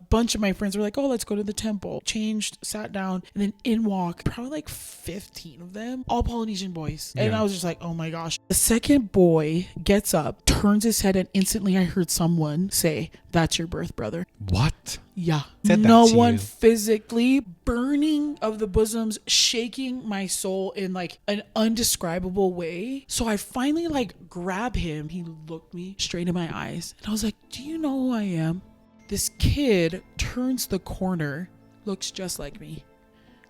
bunch of my friends were like, oh, let's go to the temple. Changed, sat down, and then in walk probably like 15 of them, all Polynesian boys. And I was just like, oh my gosh. The second boy gets up, turns his head, and instantly I heard someone say, that's your birth brother. What? Yeah. Said that No to one you. physically, burning of the bosoms, shaking my soul in like an undescribable way. So I finally like grab him. He looked me straight in my eyes and I was like, do you know who I am? This kid turns the corner, looks just like me.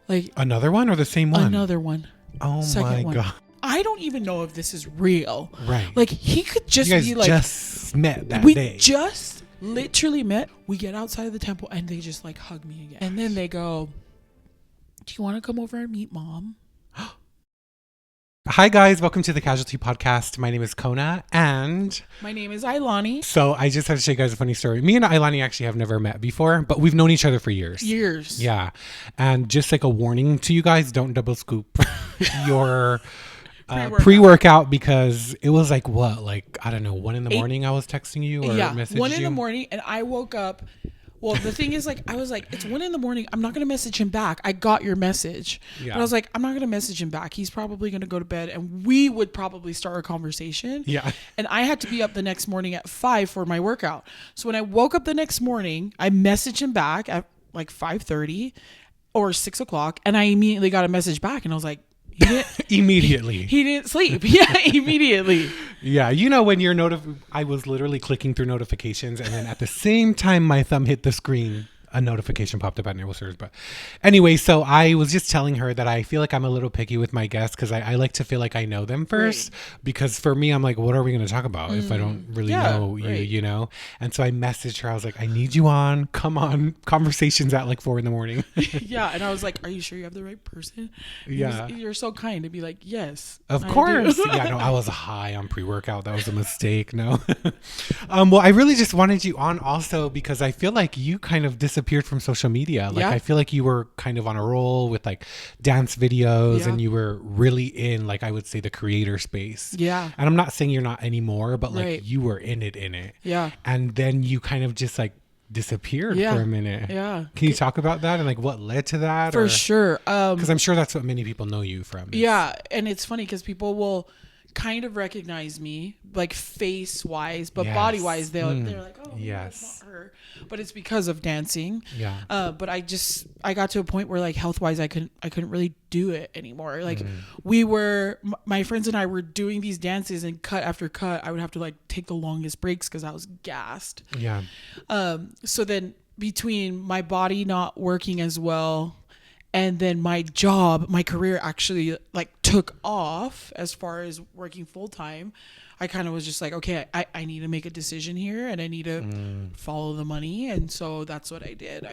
Like another one or the same one? Another one. Oh my God. I don't even know if this is real. Right. Like he could just you guys be like, just met that we day. just literally met. We get outside of the temple and they just like hug me again. And then they go, do you want to come over and meet mom? Hi guys, welcome to the CasualTea podcast. My name is Kona and My name is Ailani. so I just have to show you guys a funny story. Me and Ailani actually have never met before, but we've known each other for years. Yeah. And just like a warning to you guys, don't double scoop your pre-workout because it was like what? Like, I don't know, 1 a.m. I was texting you or messaging you? 1 a.m. and I woke up. Well, the thing is, like, I was like, it's 1 a.m. I'm not going to message him back. I got your message. Yeah. But I was like, I'm not going to message him back. He's probably going to go to bed and we would probably start a conversation. Yeah. And I had to be up the next morning at 5 for my workout. So when I woke up the next morning, I messaged him back at like 5:30 or 6 o'clock. And I immediately got a message back and I was like, he didn't, immediately. He didn't sleep. Yeah, immediately. Yeah, you know when you're I was literally clicking through notifications and then at the same time my thumb hit the screen, a notification popped up. I didn't know what. But anyway, so I was just telling her that I feel like I'm a little picky with my guests because I like to feel like I know them first. Right. Because for me, I'm like, what are we going to talk about if I don't really know you, you know? And so I messaged her. I was like, I need you on. Come on. Conversations at like 4 a.m. Yeah. And I was like, are you sure you have the right person? Yeah. You're so kind to be like, yes. Of course. Yeah, no, I was high on pre-workout. That was a mistake. No. Well, I really just wanted you on also because I feel like you kind of disappeared from social media. Like I feel like you were kind of on a roll with like dance videos and you were really in like I would say the creator space. Yeah. And I'm not saying you're not anymore, but like you were in it. Yeah. And then you kind of just like disappeared for a minute. Yeah. Can you talk about that and like what led to that? For sure. Because I'm sure that's what many people know you from. Yeah. And it's funny because people will kind of recognize me like face wise, but body wise they're like, oh that's not her, but it's because of dancing. But I got to a point where like health wise I couldn't really do it anymore. Like my friends and I were doing these dances and cut after cut I would have to like take the longest breaks because I was gassed. So then between my body not working as well and then my career actually like took off as far as working full time. I kind of was just like, okay, I need to make a decision here and I need to follow the money. And so that's what I did.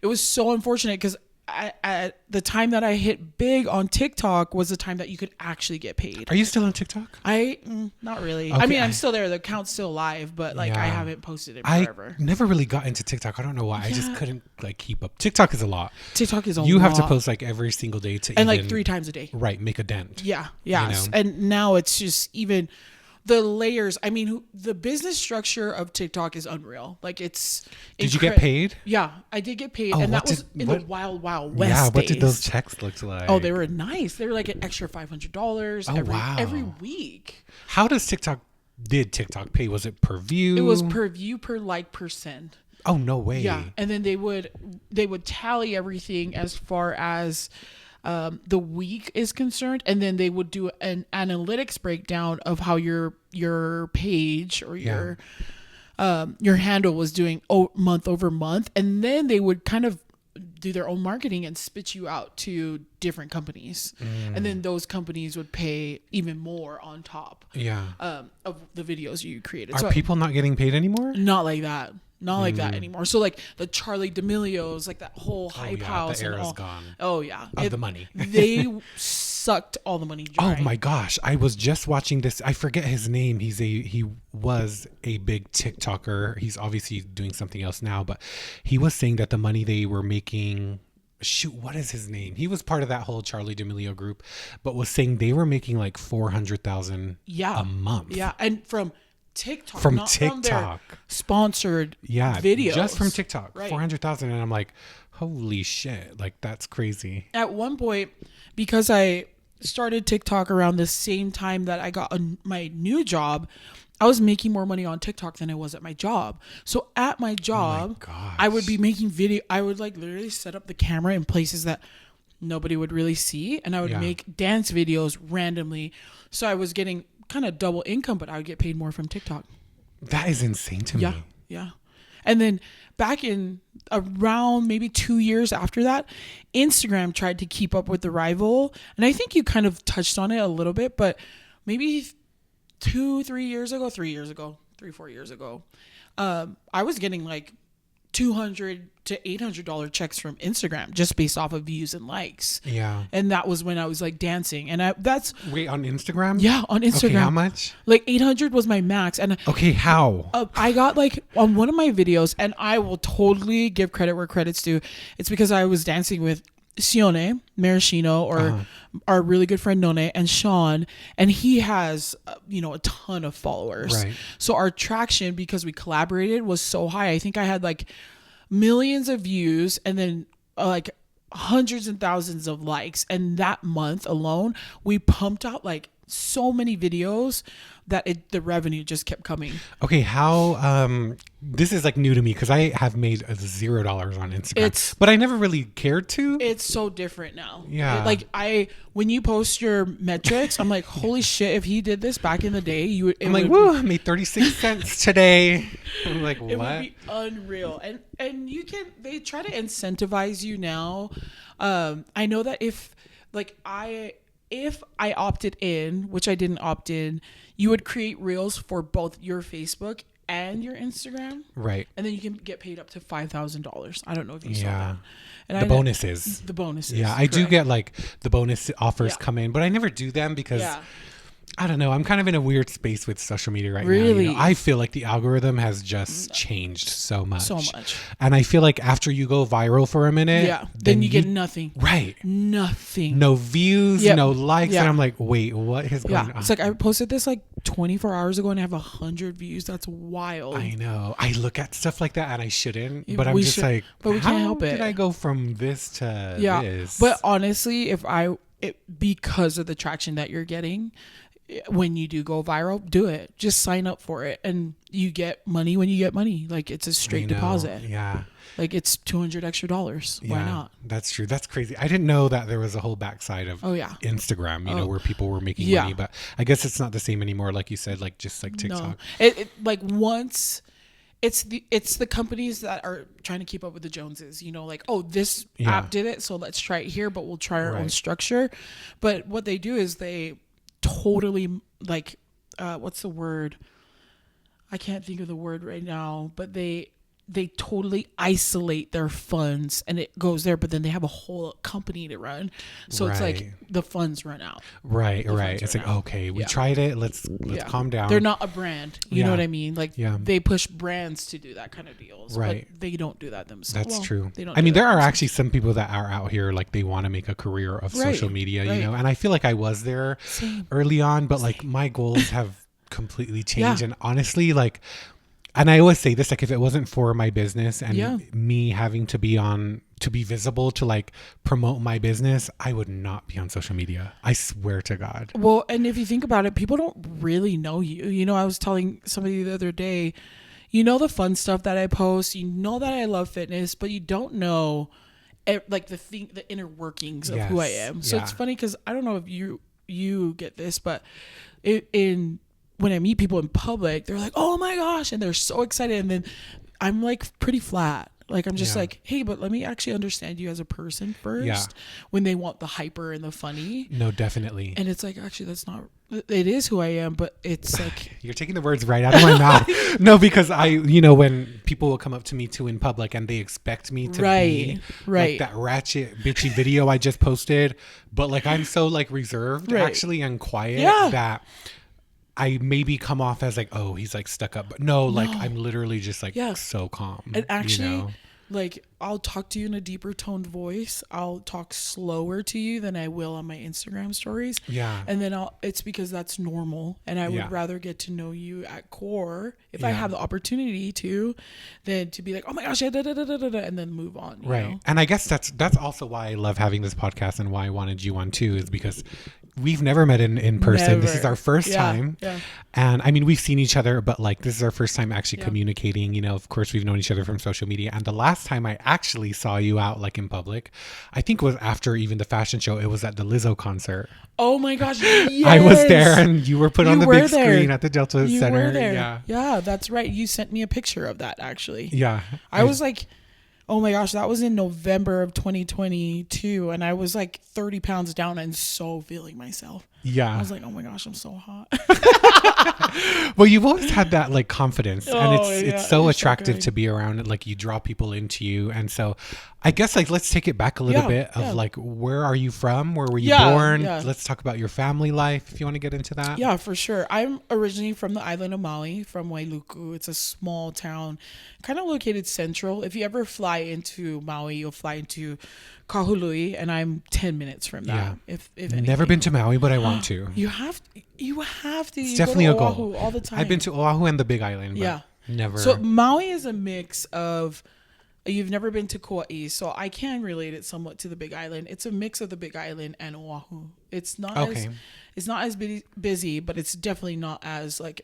It was so unfortunate because at the time that I hit big on TikTok was the time that you could actually get paid. Are you still on TikTok? Not really. Okay. I mean, I'm still there. The account's still live, but like I haven't posted it forever. I never really got into TikTok. I don't know why. I just couldn't like keep up. TikTok is a lot. You have to post like every single day and like 3 times a day. Right. Make a dent. Yeah. Yeah. You know? And now it's just even the layers. I mean, the business structure of TikTok is unreal. Like Did you get paid? Yeah, I did get paid, and that was in the wild west. Yeah, what did those checks look like? Oh, they were nice. They were like an extra $500 every week. How does TikTok pay? Was it per view? It was per view, per like, per send. Oh, no way. Yeah, and then they would tally everything as far as the week is concerned, and then they would do an analytics breakdown of how your page or your handle was doing month over month, and then they would kind of do their own marketing and spit you out to different companies, and then those companies would pay even more on top of the videos you created. Are people not getting paid anymore? Not like that. Not like that anymore. So like the Charlie D'Amelio's, like that whole hype house. The air is gone. Oh yeah. Of the money. They sucked all the money dry. Oh my gosh. I was just watching this. I forget his name. He was a big TikToker. He's obviously doing something else now, but he was saying that the money they were making, shoot, what is his name? He was part of that whole Charlie D'Amelio group, but was saying they were making like $400,000 a month. Yeah. And from TikTok, from not TikTok, from their sponsored videos. Just from TikTok, right. 400,000, and I'm like, holy shit, like that's crazy. At one point, because I started TikTok around the same time that I got my new job, I was making more money on TikTok than I was at my job. So at my job, I would be making video. I would like literally set up the camera in places that nobody would really see, and I would make dance videos randomly. So I was getting kind of double income, but I would get paid more from TikTok. That is insane to me. Yeah. And then back in around maybe 2 years after that, Instagram tried to keep up with the rival. And I think you kind of touched on it a little bit, but maybe 3 years ago, 4 years ago, I was getting like $200 to $800 checks from Instagram just based off of views and likes. Yeah. And that was when I was like dancing. And wait, on Instagram? Yeah, on Instagram. Okay, how much? Like 800 was my max. And okay, how? I got like on one of my videos, and I will totally give credit where credit's due. It's because I was dancing with Sione Maraschino, or our really good friend None, and Sean, and he has a ton of followers. Right. So our traction, because we collaborated, was so high. I think I had like millions of views, and then like hundreds and thousands of likes. And that month alone, we pumped out like so many videos that the revenue just kept coming. Okay, how this is like new to me because I have made $0 on Instagram, but I never really cared to. It's so different now. Yeah, when you post your metrics, I'm like, holy shit! If he did this back in the day, I'm like, woo! I made 36 cents today. I'm like, what? It would be unreal. And they try to incentivize you now. I know that if I opted in, which I didn't opt in, you would create reels for both your Facebook and your Instagram. Right. And then you can get paid up to $5,000. I don't know if you saw that. And the bonuses. Yeah, I do get like the bonus offers come in, but I never do them because I don't know. I'm kind of in a weird space with social media right now. Really? I feel like the algorithm has just changed so much. And I feel like after you go viral for a minute, then you get nothing. Right. Nothing. No views, no likes. And I'm like, wait, what is going on? It's like I posted this like 24 hours ago and I have 100 views. That's wild. I know. I look at stuff like that and I shouldn't, but I'm just like, but we can't help it. How did I go from this to this? But honestly, because of the traction that you're getting, when you do go viral, do it. Just sign up for it, and you get money when you get money. Like it's a straight deposit. Yeah. Like it's $200 extra. Why not? That's true. That's crazy. I didn't know that there was a whole backside of Instagram, where people were making money, but I guess it's not the same anymore. Like you said, like just like TikTok. No. Once it's the companies that are trying to keep up with the Joneses, like, oh, this app did it, so let's try it here, but we'll try our own structure. But what they do is they totally like what's the word? I can't think of the word right now, but they totally isolate their funds and it goes there, but then they have a whole company to run. So it's like the funds run out. Right. It's like, okay, we tried it. Let's calm down. They're not a brand. You know what I mean? Like they push brands to do that kind of deals. Right. But they don't do that themselves. That's true. They don't. I mean, there are actually some people that are out here, like they want to make a career of social media, and I feel like I was there early on, but like my goals have completely changed. And honestly, like, and I always say this, like if it wasn't for my business and me having to be visible to like promote my business, I would not be on social media. I swear to God. Well, and if you think about it, people don't really know you. I was telling somebody the other day, the fun stuff that I post, that I love fitness, but you don't know like the inner workings of who I am. So it's funny because I don't know if you get this, but when I meet people in public, they're like, oh my gosh. And they're so excited. And then I'm like pretty flat. Like, I'm just like, hey, but let me actually understand you as a person first when they want the hyper and the funny. No, definitely. And it's like, actually, it is who I am, but it's like. You're taking the words right out of my mouth. No, because when people will come up to me too in public and they expect me to be like that ratchet bitchy video I just posted. But like, I'm so like reserved actually and quiet that I maybe come off as like, oh, he's like stuck up, but no, like I'm literally just like so calm. And actually, Like, I'll talk to you in a deeper toned voice. I'll talk slower to you than I will on my Instagram stories. Yeah. And then it's because that's normal. And I would rather get to know you at core if I have the opportunity to, than to be like, oh my gosh, and then move on. Right. You know? And I guess that's also why I love having this podcast and why I wanted you on too, is because we've never met in person. Never. This is our first time. Yeah. And I mean, we've seen each other, but like this is our first time actually communicating. You know, of course, we've known each other from social media. And the last time I actually saw you out like in public, I think was after even the fashion show. It was at the Lizzo concert. Oh my gosh. Yes. I was there and you were put on the big screen at the Delta Center. Were there. Yeah, that's right. You sent me a picture of that actually. Yeah. I was like, oh my gosh, that was in November of 2022. And I was like 30 pounds down and so feeling myself. Yeah. I was like, oh my gosh, I'm so hot. Well, you've always had that like confidence, and it's so attractive to be around. Like you draw people into you. And so I guess like, let's take it back a little bit of like, where are you from? Where were you born? Yeah. Let's talk about your family life if you want to get into that. Yeah, for sure. I'm originally from the island of Maui, from Wailuku. It's a small town, kind of located central. If you ever fly into Maui, you'll fly into Kahului, and I'm 10 minutes from that. Yeah. If never been to Maui, but I want to. You have to. It's definitely a goal all the time. I've been to Oahu and the Big Island, but never. So Maui is a mix of. You've never been to Kauai, so I can relate it somewhat to the Big Island. It's a mix of the Big Island and Oahu. It's not as busy, but it's definitely not as like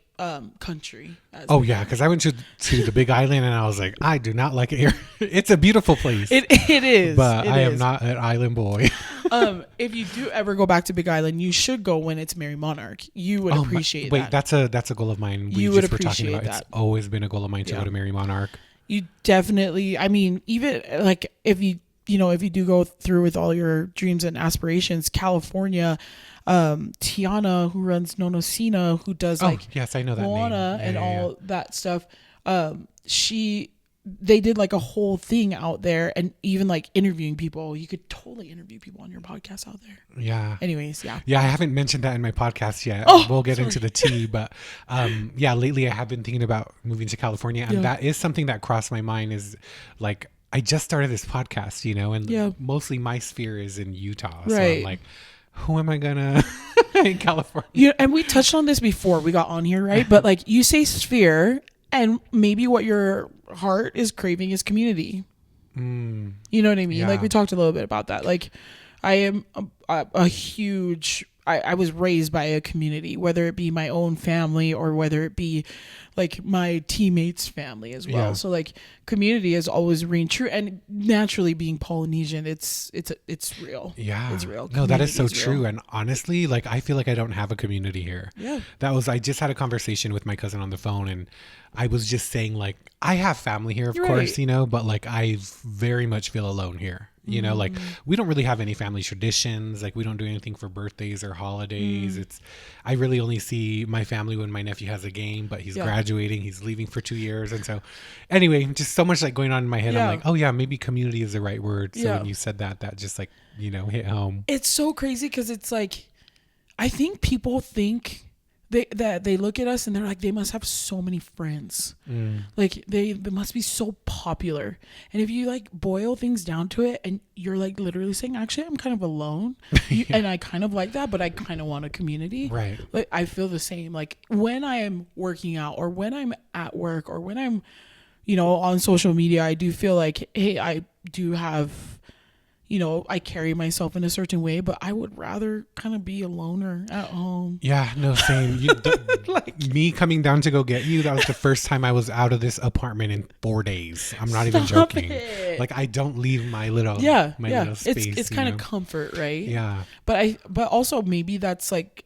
country. As because I went to the Big Island and I was like, I do not like it here. It's a beautiful place. It is, but I am not an island boy. If you do ever go back to Big Island, you should go when it's Merry Monarch. You would appreciate that. Wait, that's a goal of mine. You would appreciate that. It's always been a goal of mine to go to Merry Monarch. You definitely, I mean, even like if you do go through with all your dreams and aspirations, California, Tiana, who runs Nonosina, who does yes, I know that Moana and all that stuff. They did like a whole thing out there, and even like interviewing people. You could totally interview people on your podcast out there. Yeah. Anyways, yeah. Yeah, I haven't mentioned that in my podcast yet. We'll get into the tea, but lately I have been thinking about moving to California, and that is something that crossed my mind. Is like, I just started this podcast, you know, and mostly my sphere is in Utah. Right. So I'm like, who am I gonna in California? Yeah, and we touched on this before we got on here, right? But like, you say sphere, and maybe what your heart is craving is community. You know what I mean? Yeah. Like, we talked a little bit about that. Like, I am a huge, I was raised by a community, whether it be my own family or whether it be like my teammates' family as well. Yeah. So like, community has always remained true, and naturally being Polynesian, it's real. Yeah, it's real. No, that is so true. And honestly, like, I feel like I don't have a community here. Yeah, I just had a conversation with my cousin on the phone, and I was just saying, like, I have family here, of course, you know, but like, I very much feel alone here. You know, like, we don't really have any family traditions. Like, we don't do anything for birthdays or holidays. I really only see my family when my nephew has a game, but he's graduating, he's leaving for 2 years. And so anyway, just so much like going on in my head. I'm like, oh yeah, maybe community is the right word. So when you said that just like, you know, hit home. It's so crazy. 'Cause it's like, I think people think they look at us and they're like, they must have so many friends. Like they must be so popular. And if you like boil things down to it, and you're like literally saying, actually, I'm kind of alone, and I kind of like that, but I kind of want a community. Right. Like, I feel the same. Like, when I am working out, or when I'm at work, or when I'm, you know, on social media, I do feel like, hey, I do have, you know, I carry myself in a certain way, but I would rather kind of be a loner at home. Yeah, no, same. Like, me coming down to go get you, that was the first time I was out of this apartment in 4 days. I'm not even joking. Like, I don't leave my little little space. It's kind of comfort, right? Yeah. But also maybe that's like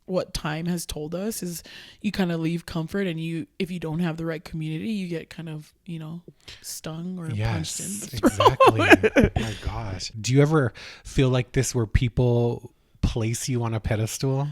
what time has told us, is you kind of leave comfort, and if you don't have the right community, you get kind of, you know, stung or punched in the throat. Exactly. My gosh. Do you ever feel like this, where people place you on a pedestal,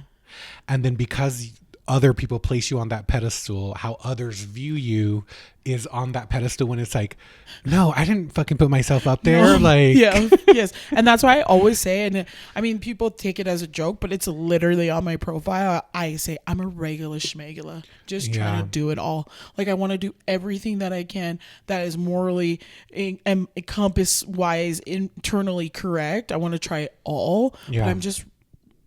and then because other people place you on that pedestal, how others view you is on that pedestal when it's like, no, I didn't fucking put myself up there. No. Like, yeah, yes. And that's why I always say, and I mean, people take it as a joke, but it's literally on my profile. I say, I'm a regular schmegula, just trying to do it all. Like, I want to do everything that I can that is morally and compass wise, internally correct. I want to try it all, but I'm just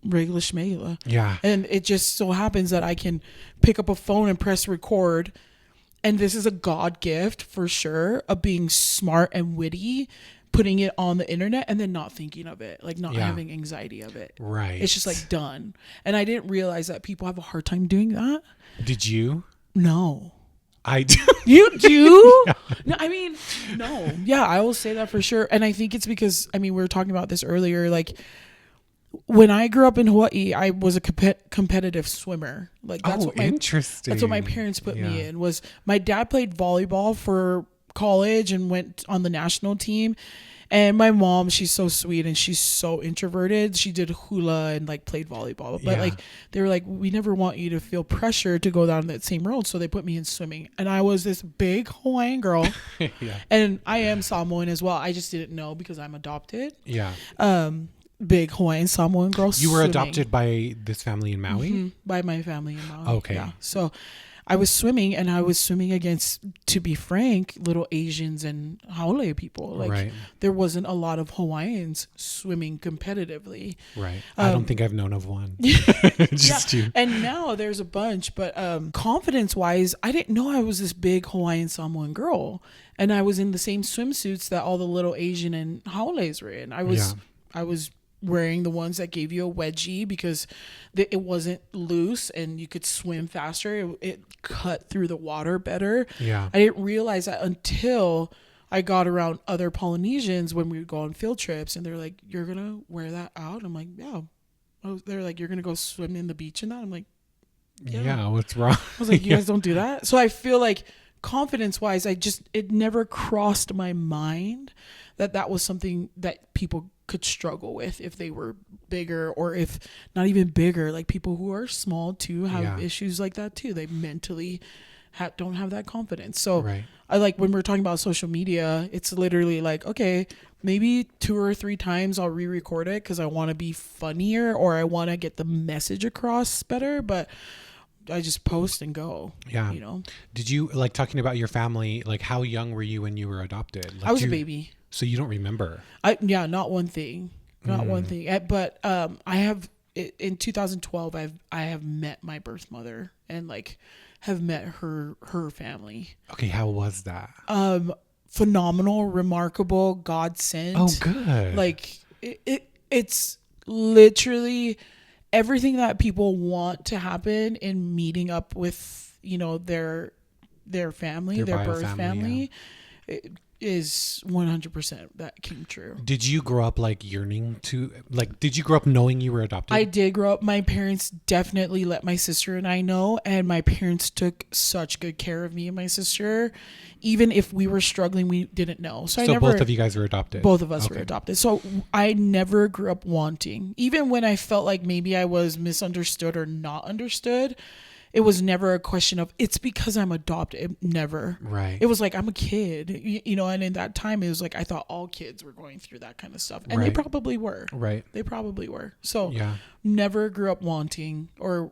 regular schmegula. Yeah. And it just so happens that I can pick up a phone and press record. And this is a God gift for sure of being smart and witty, putting it on the internet and then not thinking of it, like not having anxiety of it. Right. It's just like done. And I didn't realize that people have a hard time doing that. Did you? No. I do. You do? Yeah. No, I mean, no. Yeah, I will say that for sure. And I think it's because, I mean, we were talking about this earlier, like, when I grew up in Hawaii, I was a competitive swimmer. Like that's interesting. That's what my parents put me in. Was my dad played volleyball for college and went on the national team, and my mom, she's so sweet and she's so introverted. She did hula and like played volleyball, but like they were like, we never want you to feel pressure to go down that same road, so they put me in swimming. And I was this big Hawaiian girl, and I am Samoan as well. I just didn't know because I'm adopted. Yeah. Big Hawaiian Samoan girl. You were adopted by this family in Maui? Mm-hmm. By my family in Maui. Okay. Yeah. So I was swimming, and I was swimming against, to be frank, little Asians and Haole people. Like there wasn't a lot of Hawaiians swimming competitively. Right. I don't think I've known of one. Just you. And now there's a bunch, but confidence wise, I didn't know I was this big Hawaiian Samoan girl. And I was in the same swimsuits that all the little Asian and Haoles were in. I was wearing the ones that gave you a wedgie because it wasn't loose and you could swim faster. It cut through the water better. Yeah. I didn't realize that until I got around other Polynesians when we would go on field trips, and they're like, you're going to wear that out? I'm like, yeah. They're like, you're going to go swim in the beach in that? I'm like, yeah, what's wrong? I was like, you guys don't do that? So I feel like confidence wise, it never crossed my mind that was something that people could struggle with if they were bigger, or if not even bigger, like people who are small too have issues like that too. They mentally don't have that confidence. So I like when we're talking about social media, it's literally like, okay, maybe 2 or 3 times I'll re-record it because I want to be funnier or I want to get the message across better, but I just post and go. Yeah. You know? Did you, like, talking about your family, like how young were you when you were adopted? Like, I was a baby. So you don't remember? Not one thing. Not one thing. But I have, in 2012, I have met my birth mother and like have met her family. Okay, how was that? Phenomenal, remarkable, God sent. Oh, good. Like it's literally everything that people want to happen in meeting up with, you know, their family, their birth family. Is 100% that came true. Did you grow up like yearning to, like, did you grow up knowing you were adopted? I did grow up. My parents definitely let my sister and I know, and my parents took such good care of me and my sister. Even if we were struggling, we didn't know. So both of you guys were adopted? Both of us were adopted. So I never grew up wanting. Even when I felt like maybe I was misunderstood or not understood, it was never a question of, it's because I'm adopted. Never. Right. It was like, I'm a kid, you know, and in that time, it was like, I thought all kids were going through that kind of stuff. And they probably were. Right. They probably were. So never grew up wanting. Or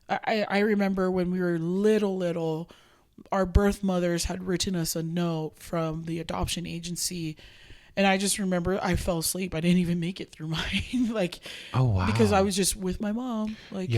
I remember when we were little, our birth mothers had written us a note from the adoption agency. And I just remember I fell asleep. I didn't even make it through mine. Like, oh, wow. Because I was just with my mom. Like,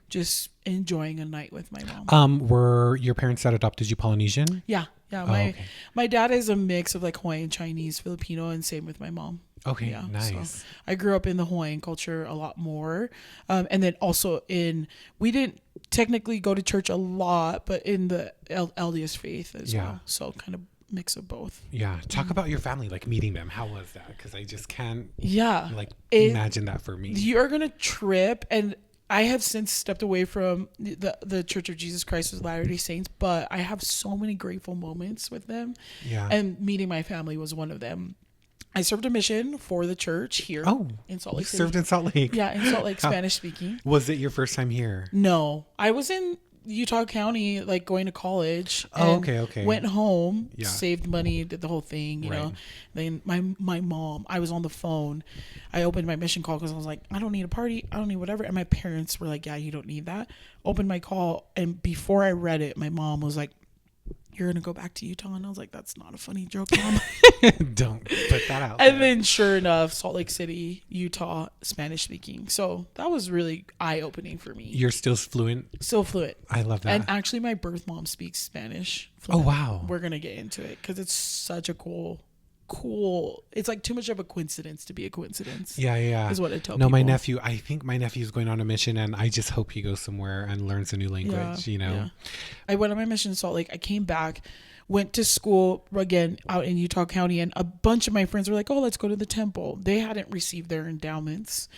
just enjoying a night with my mom. Were your parents that adopted you Polynesian? Yeah. My dad is a mix of like Hawaiian, Chinese, Filipino, and same with my mom. Okay, yeah, nice. So I grew up in the Hawaiian culture a lot more. And then also we didn't technically go to church a lot, but in the LDS faith as well. So kind of mix of both. Yeah. Talk about your family, like meeting them. How was that? Because I just can't imagine that for me. You're going to trip. And I have since stepped away from the Church of Jesus Christ of Latter-day Saints, but I have so many grateful moments with them. Yeah. And meeting my family was one of them. I served a mission for the church here in Salt Lake City. Served in Salt Lake. Yeah, in Salt Lake, Spanish speaking. Was it your first time here? No, I was in Utah County, like going to college. Okay. Went home, saved money, did the whole thing, you know. Then my mom, I was on the phone. I opened my mission call because I was like, I don't need a party, I don't need whatever. And my parents were like, yeah, you don't need that. Opened my call, and before I read it, my mom was like, you're gonna go back to Utah? And I was like, that's not a funny joke, Mom. Don't put that out and then sure enough, Salt Lake City, Utah, Spanish speaking. So that was really eye-opening for me. You're still fluent? Still fluent. I love that. And actually my birth mom speaks Spanish fluent. Oh wow. We're gonna get into it because it's such a cool, it's like too much of a coincidence to be a coincidence. Yeah is what I tell people. My nephew, I think my nephew's going on a mission, and I just hope he goes somewhere and learns a new language. You know, I went on my mission in Salt Lake. I came back, went to school again out in Utah County, and a bunch of my friends were like, oh, let's go to the temple. They hadn't received their endowments,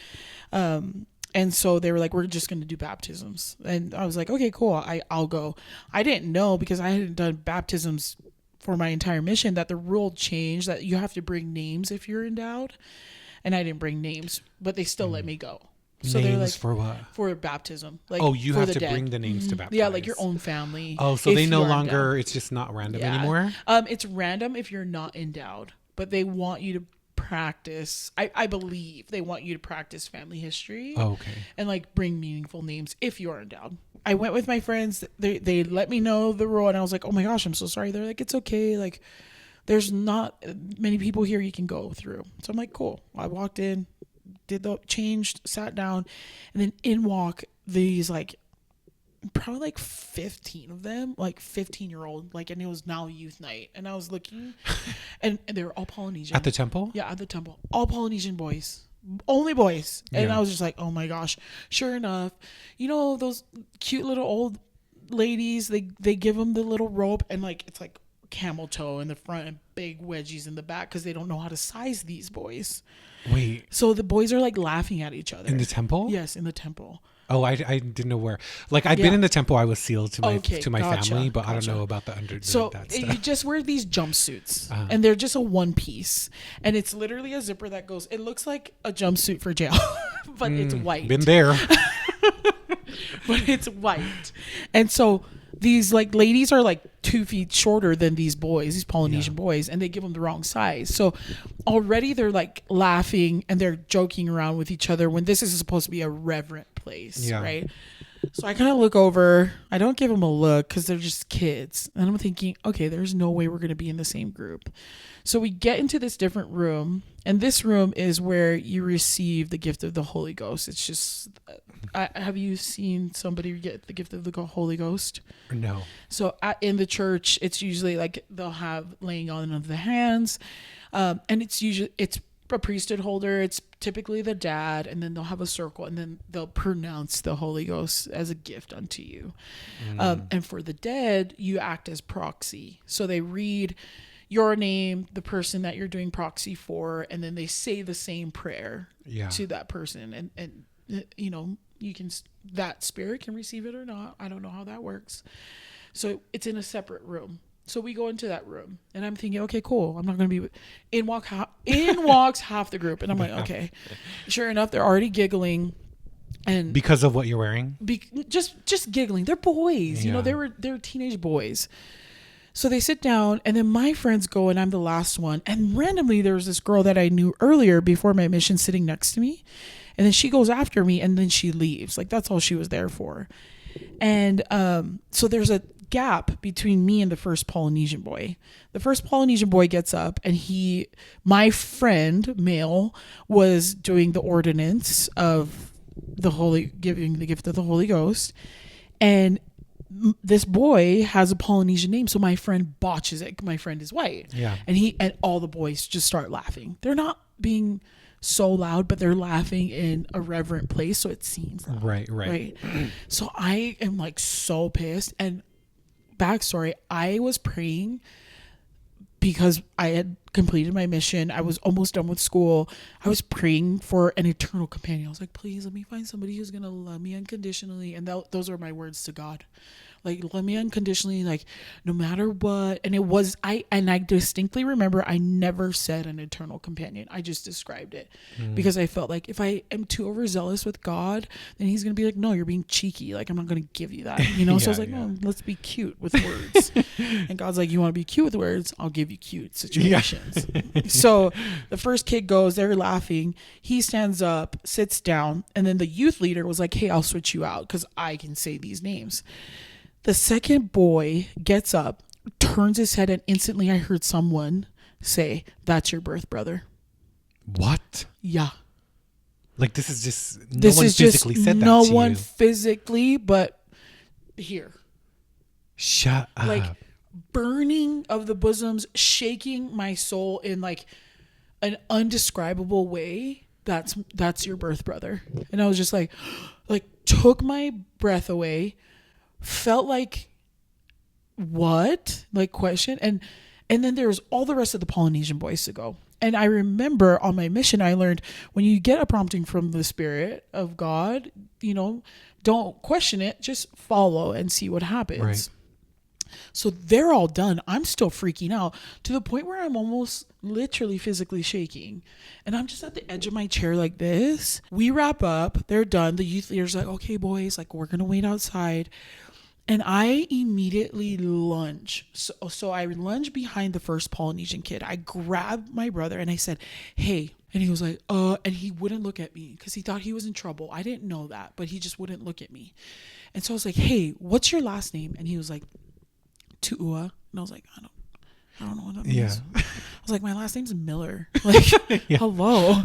and so they were like, we're just going to do baptisms. And I was like, okay, cool, I'll go. I didn't know, because I hadn't done baptisms for my entire mission, that the rule changed that you have to bring names if you're endowed. And I didn't bring names, but they still let me go. So names they're like, for what? For baptism. Like, you have to bring the names to baptize. Yeah, like your own family. Oh, so they no longer, it's just not random anymore? It's random if you're not endowed, but they want you to practice. I believe they want you to practice family history. Oh, okay. And like bring meaningful names if you're endowed. I went with my friends. They let me know the rule, and I was like, oh my gosh, I'm so sorry. They're like, it's okay. Like, there's not many people here you can go through. So I'm like, cool. I walked in, changed, sat down, and then in walk these like probably like 15 of them, like 15-year-old, like, and it was now youth night, and I was looking, and they were all Polynesian. At the temple? Yeah, at the temple. All Polynesian boys. Only boys. And I was just like, oh my gosh. Sure enough, you know those cute little old ladies, they give them the little rope, and like it's like camel toe in the front and big wedgies in the back, because they don't know how to size these boys. Wait. So the boys are like laughing at each other. In the temple? Yes, in the temple. Oh, I didn't know where. Like, I've been in the temple. I was sealed to my family, but I don't know about the under. So that you just wear these jumpsuits, and they're just a one piece, and it's literally a zipper that goes. It looks like a jumpsuit for jail, but it's white. Been there. But it's white, and so these like ladies are like 2 feet shorter than these boys, these Polynesian boys, and they give them the wrong size. So already they're like laughing and they're joking around with each other when this is supposed to be a reverent place, right? So I kind of look over. I don't give them a look because they're just kids. And I'm thinking, okay, there's no way we're going to be in the same group. So we get into this different room. And this room is where you receive the gift of the Holy Ghost. It's just, have you seen somebody get the gift of the Holy Ghost? No. So in the church, it's usually like they'll have laying on of the hands. And it's a priesthood holder. It's typically the dad, and then they'll have a circle, and then they'll pronounce the Holy Ghost as a gift unto you. And for the dead, you act as proxy. So they read your name, the person that you're doing proxy for, and then they say the same prayer to that person. And you know, you can, that spirit can receive it or not. I don't know how that works. So it's in a separate room. So we go into that room, and I'm thinking, okay, cool. I'm not going to be in walks half the group. And I'm like, okay. Sure enough, they're already giggling. And because of what you're wearing? Just giggling. They're boys, you know, they're teenage boys. So they sit down, and then my friends go, and I'm the last one. And randomly, there was this girl that I knew earlier before my mission sitting next to me. And then she goes after me, and then she leaves. Like, that's all she was there for. And so there's a gap between me and the first Polynesian boy. The first Polynesian boy gets up, and my friend, male, was doing the ordinance of giving the gift of the Holy Ghost. And this boy has a Polynesian name, so my friend botches it. My friend is white, and all the boys just start laughing. They're not being so loud, but they're laughing in a reverent place, so it seems loud. Right. So I am like so pissed. And backstory, I was praying because I had completed my mission. I was almost done with school. I was praying for an eternal companion. I was like, please let me find somebody who's going to love me unconditionally. And those are my words to God. Like, love me unconditionally, like no matter what. And I distinctly remember I never said an eternal companion. I just described it because I felt like if I am too overzealous with God, then he's going to be like, no, you're being cheeky. Like, I'm not going to give you that, you know? Yeah, so I was like, no, let's be cute with words. And God's like, you want to be cute with words? I'll give you cute situations. Yeah. So the first kid goes, they're laughing. He stands up, sits down. And then the youth leader was like, hey, I'll switch you out because I can say these names. The second boy gets up, turns his head, and instantly I heard someone say, that's your birth brother. What? Yeah. Like, this is just, no one physically said that to you. No one physically, but here. Shut up. Like, burning of the bosoms, shaking my soul in like an undescribable way. That's your birth brother. And I was just like took my breath away, felt like, what? Like, question. And then there was all the rest of the Polynesian boys to go. And I remember on my mission, I learned when you get a prompting from the Spirit of God, you know, don't question it, just follow and see what happens. Right. So they're all done. I'm still freaking out to the point where I'm almost literally physically shaking. And I'm just at the edge of my chair like this. We wrap up. They're done. The youth leader's like, okay, boys, like, we're going to wait outside. And I immediately lunge. So I lunge behind the first Polynesian kid. I grabbed my brother and I said, hey. And he was like, and he wouldn't look at me because he thought he was in trouble. I didn't know that, but he just wouldn't look at me. And so I was like, hey, what's your last name? And he was like, Tu'ua. And I was like, I don't know what that means. I was like, my last name's Miller. Like, hello.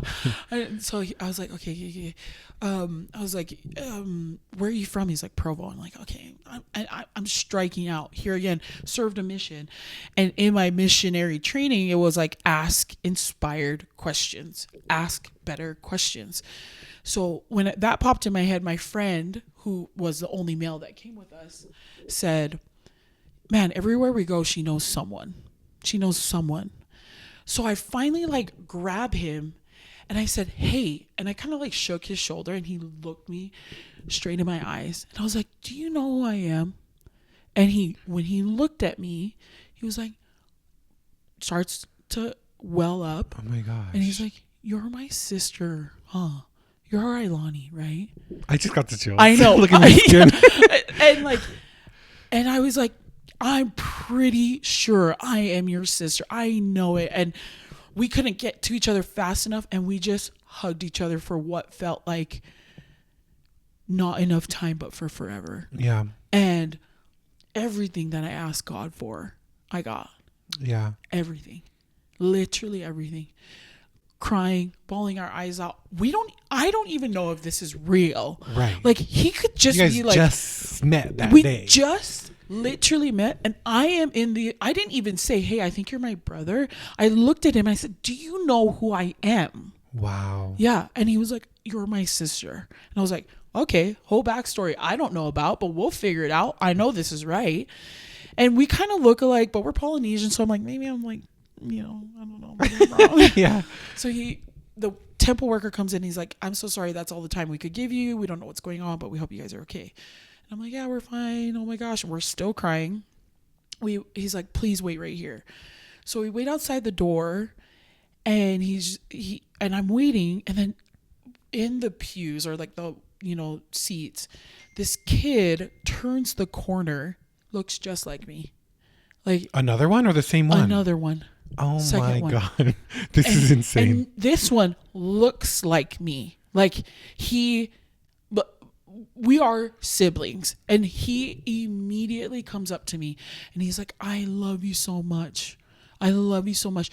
And so I was like, okay. I was like, where are you from? He's like, Provo. I'm like, okay. I'm striking out here again. Served a mission, and in my missionary training, it was like, ask inspired questions, ask better questions. So when that popped in my head, my friend, who was the only male that came with us, said, man, everywhere we go, she knows someone. So I finally like grabbed him and I said, hey, and I kind of like shook his shoulder and he looked me straight in my eyes. And I was like, do you know who I am? And when he looked at me, he was like, starts to well up. Oh my gosh. And he's like, you're my sister, huh? You're Ailani, right? I just got the chills. I know. Look at my skin. And I was like, I'm pretty sure I am your sister. I know it. And we couldn't get to each other fast enough. And we just hugged each other for what felt like not enough time, but for forever. Yeah. And everything that I asked God for, I got. Yeah. Everything. Literally everything. Crying, bawling our eyes out. I don't even know if this is real. Right. Like, he could just you guys be like, just met that we day. Just literally met, and I didn't even say, hey, I think you're my brother. I looked at him and I said, do you know who I am? Wow. Yeah. And he was like, you're my sister. And I was like, okay, whole backstory I don't know about, but we'll figure it out. I know this is right. And we kind of look alike, but we're Polynesian, so I'm like, maybe I'm like, you know, I don't know, maybe I'm wrong. Yeah. So the temple worker comes in, he's like, I'm so sorry, that's all the time we could give you. We don't know what's going on, but we hope you guys are okay. I'm like, yeah, we're fine. Oh my gosh. And we're still crying. He's like, please wait right here. So we wait outside the door and and I'm waiting. And then in the pews or like the, you know, seats, this kid turns the corner, looks just like me. Like another one or the same one? Another one. Oh my God. This is insane. And this one looks like me. Like we are siblings, and he immediately comes up to me and he's like, I love you so much. I love you so much.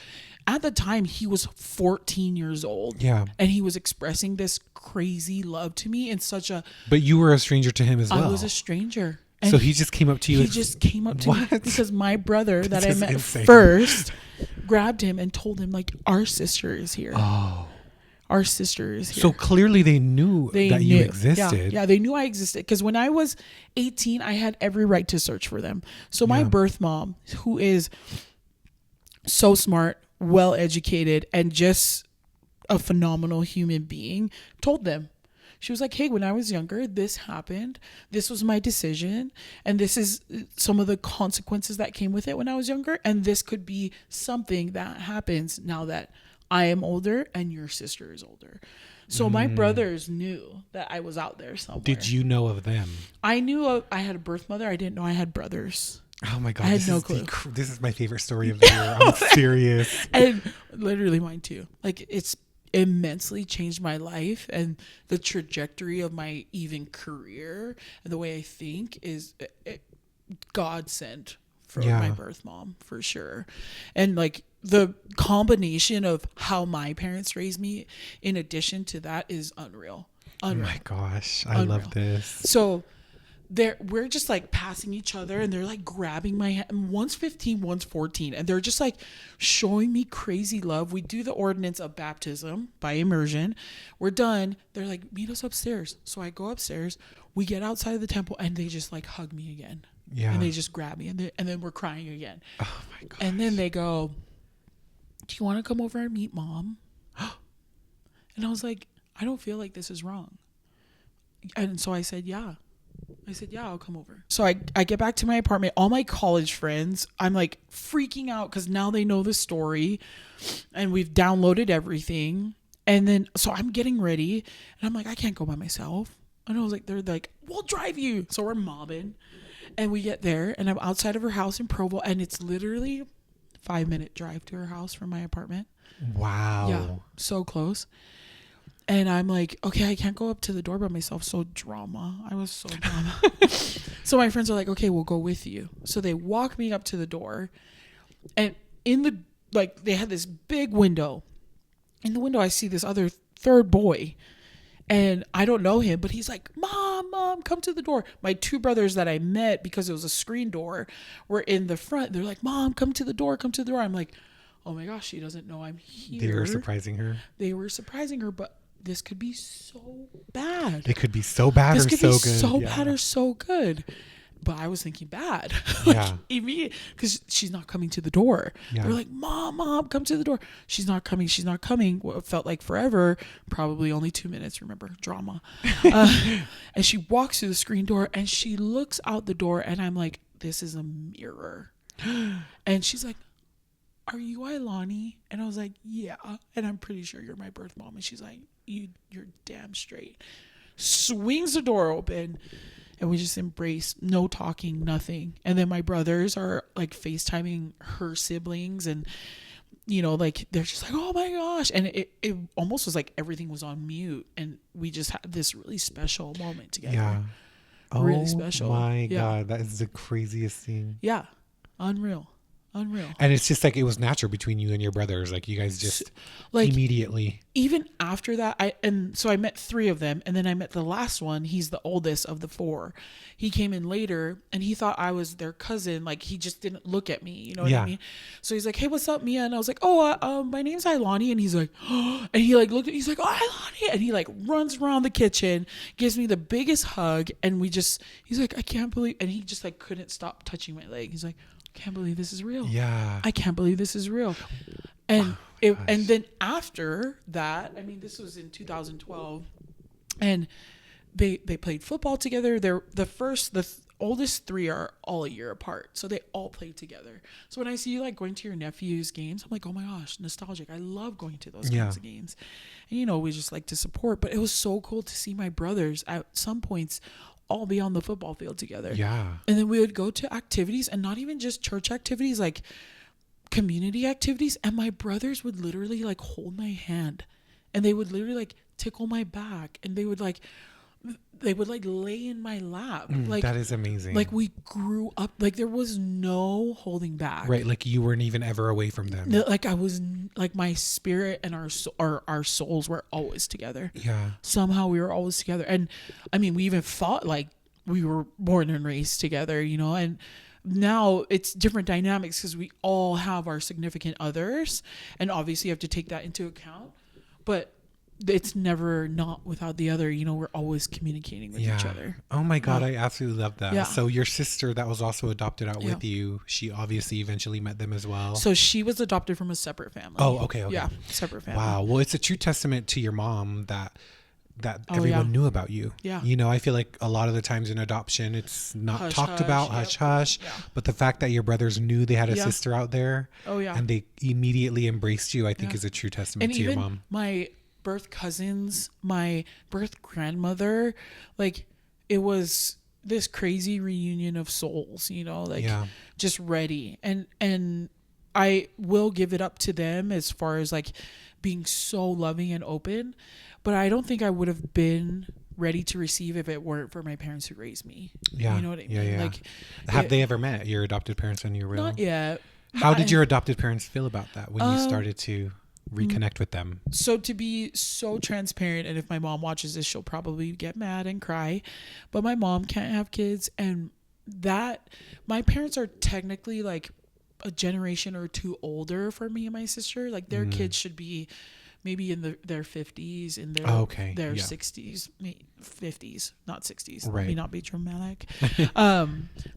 At the time, he was 14 years old. Yeah. And he was expressing this crazy love to me in such a... But you were a stranger to him as well. I was a stranger. And so he just came up to you. He just came up to me because my brother that I met first grabbed him and told him, like, our sister is here. Oh. Our sister is here. So clearly they knew that you existed. Yeah, they knew I existed. Because when I was 18, I had every right to search for them. So my birth mom, who is so smart, well educated, and just a phenomenal human being, told them. She was like, hey, when I was younger, this happened. This was my decision. And this is some of the consequences that came with it when I was younger. And this could be something that happens now that I am older and your sister is older. So my brothers knew that I was out there somewhere. Did you know of them? I knew I had a birth mother. I didn't know I had brothers. Oh my God. I had no clue. This is my favorite story of the year. I'm serious. And literally mine too. Like, it's immensely changed my life, and the trajectory of my even career and the way I think is God sent for my birth mom, for sure. And like the combination of how my parents raised me in addition to that is unreal. Oh my gosh. I love this. So we're just like passing each other, and they're like grabbing my hand. One's 15, one's 14, and they're just like showing me crazy love. We do the ordinance of baptism by immersion. We're done. They're like, meet us upstairs. So I go upstairs. We get outside of the temple, and they just like hug me again. Yeah. And they just grab me, and then we're crying again. Oh my gosh. And then they go, do you want to come over and meet mom? And I was like, I don't feel like this is wrong. And so I said, yeah. I'll come over. So I get back to my apartment. All my college friends, I'm like freaking out because now they know the story and we've downloaded everything. And then, so I'm getting ready and I'm like, I can't go by myself. And I was like, they're like, we'll drive you. So we're mobbing and we get there and I'm outside of her house in Provo, and it's literally 5-minute drive to her house from my apartment. Wow. Yeah. So close. And I'm like, okay, I can't go up to the door by myself. So drama. I was so drama. So my friends are like, okay, we'll go with you. So they walk me up to the door, and they had this big window. In the window, I see this other third boy, and I don't know him, but he's like, mom, come to the door. My two brothers that I met because it was a screen door were in the front. They're like, mom, come to the door. I'm like, oh my gosh, she doesn't know I'm here. They were surprising her, but this could be so bad. It could be so bad or so good. This could be so bad or so good. But I was thinking bad. Immediately, because she's not coming to the door. Yeah. They're like, mom, come to the door. She's not coming. What felt like forever, probably only 2 minutes, remember, drama. And she walks through the screen door and she looks out the door, and I'm like, this is a mirror. And she's like, are you Ailani? And I was like, yeah. And I'm pretty sure you're my birth mom. And she's like, you're damn straight. Swings the door open, and we just embrace, no talking, nothing. And then my brothers are like FaceTiming her siblings, and like they're just like, oh my gosh. And it almost was like everything was on mute, and we just had this really special moment together. Yeah. Really special. Oh my God, that is the craziest thing. Yeah. Unreal. And it's just like it was natural between you and your brothers. Like you guys just like immediately. Even after that, I met 3 of them, and then I met the last one. He's the oldest of the 4. He came in later, and he thought I was their cousin. Like he just didn't look at me. You know what I mean? So he's like, "Hey, what's up, Mia?" And I was like, "Oh, my name's Ailani." And he's like, oh, and he like looked at, he's like, "Oh, Ailani," and he like runs around the kitchen, gives me the biggest hug, and he's like, "I can't believe," and he just like couldn't stop touching my leg. He's like, can't believe this is real. Yeah. I can't believe this is real. And and then after that, I mean, this was in 2012, and they played football together. They're the oldest 3 are all a year apart. So they all played together. So when I see you like going to your nephew's games, I'm like, oh my gosh, nostalgic. I love going to those kinds of games. And we just like to support, but it was so cool to see my brothers at some points all be on the football field together. Yeah. And then we would go to activities, and not even just church activities, like community activities. And my brothers would literally like hold my hand, and they would literally like tickle my back, and they would like lay in my lap. Like that is amazing. Like we grew up, like there was no holding back. Right. Like you weren't even ever away from them. Like I was, like my spirit and our souls were always together. Yeah. Somehow we were always together. And I mean, we even fought like we were born and raised together, and now it's different dynamics because we all have our significant others, and obviously you have to take that into account, but it's never not without the other. We're always communicating with each other. Oh my God, I absolutely love that. Yeah. So your sister that was also adopted out with you, she obviously eventually met them as well. So she was adopted from a separate family. Oh, okay. Yeah, separate family. Wow. Well, it's a true testament to your mom that that everyone knew about you. Yeah. You know, I feel like a lot of the times in adoption, it's not talked about, hush hush. Yeah. But the fact that your brothers knew they had a sister out there, and they immediately embraced you, I think is a true testament to your mom. My birth cousins, my birth grandmother, like it was this crazy reunion of souls, you know, like just ready. And I will give it up to them as far as like being so loving and open, but I don't think I would have been ready to receive if it weren't for my parents who raised me. Yeah. You know what I mean? Yeah. Like, have they ever met your adopted parents when you were real? Not yet. How did your adopted parents feel about that when you started to reconnect with them? So to be so transparent, and if my mom watches this, she'll probably get mad and cry, but my mom can't have kids, and that my parents are technically like a generation or two older for me and my sister. Like their kids should be maybe in their 50s, in their 60s, 50s, not 60s. Right. Let me not be dramatic.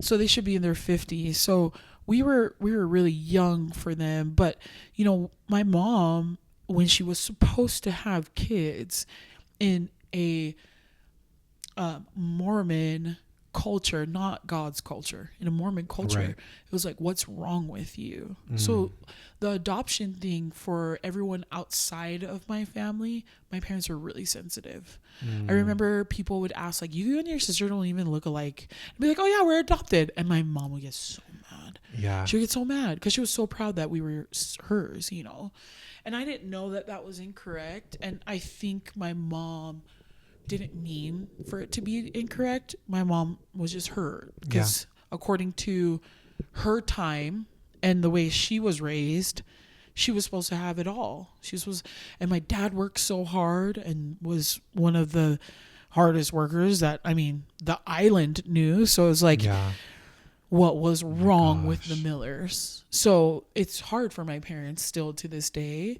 So they should be in their 50s. So we were really young for them. But, you know, my mom, when she was supposed to have kids in a Mormon culture, not God's culture, in a Mormon culture, it was like, what's wrong with you? So the adoption thing for everyone outside of my family, my parents were really sensitive. I remember people would ask like, you and your sister don't even look alike. I'd be like, oh yeah, we're adopted. And my mom would get so mad. Yeah. She would get so mad because she was so proud that we were hers, you know? And I didn't know that that was incorrect. And I think my mom didn't mean for it to be incorrect. My mom was just hurt because according to her time and the way she was raised, she was supposed to have it all. And my dad worked so hard and was one of the hardest workers that, I mean, the island knew. So it was like, what was wrong with the Millers? So it's hard for my parents still to this day.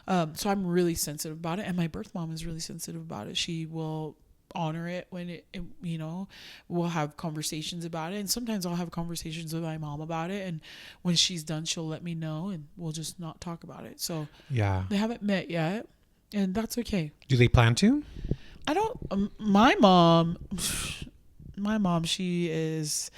So I'm really sensitive about it. And my birth mom is really sensitive about it. She will honor it when it, you know, we'll have conversations about it. And sometimes I'll have conversations with my mom about it. And when she's done, she'll let me know and we'll just not talk about it. So they haven't met yet. And that's okay. Do they plan to? I don't, my mom, she is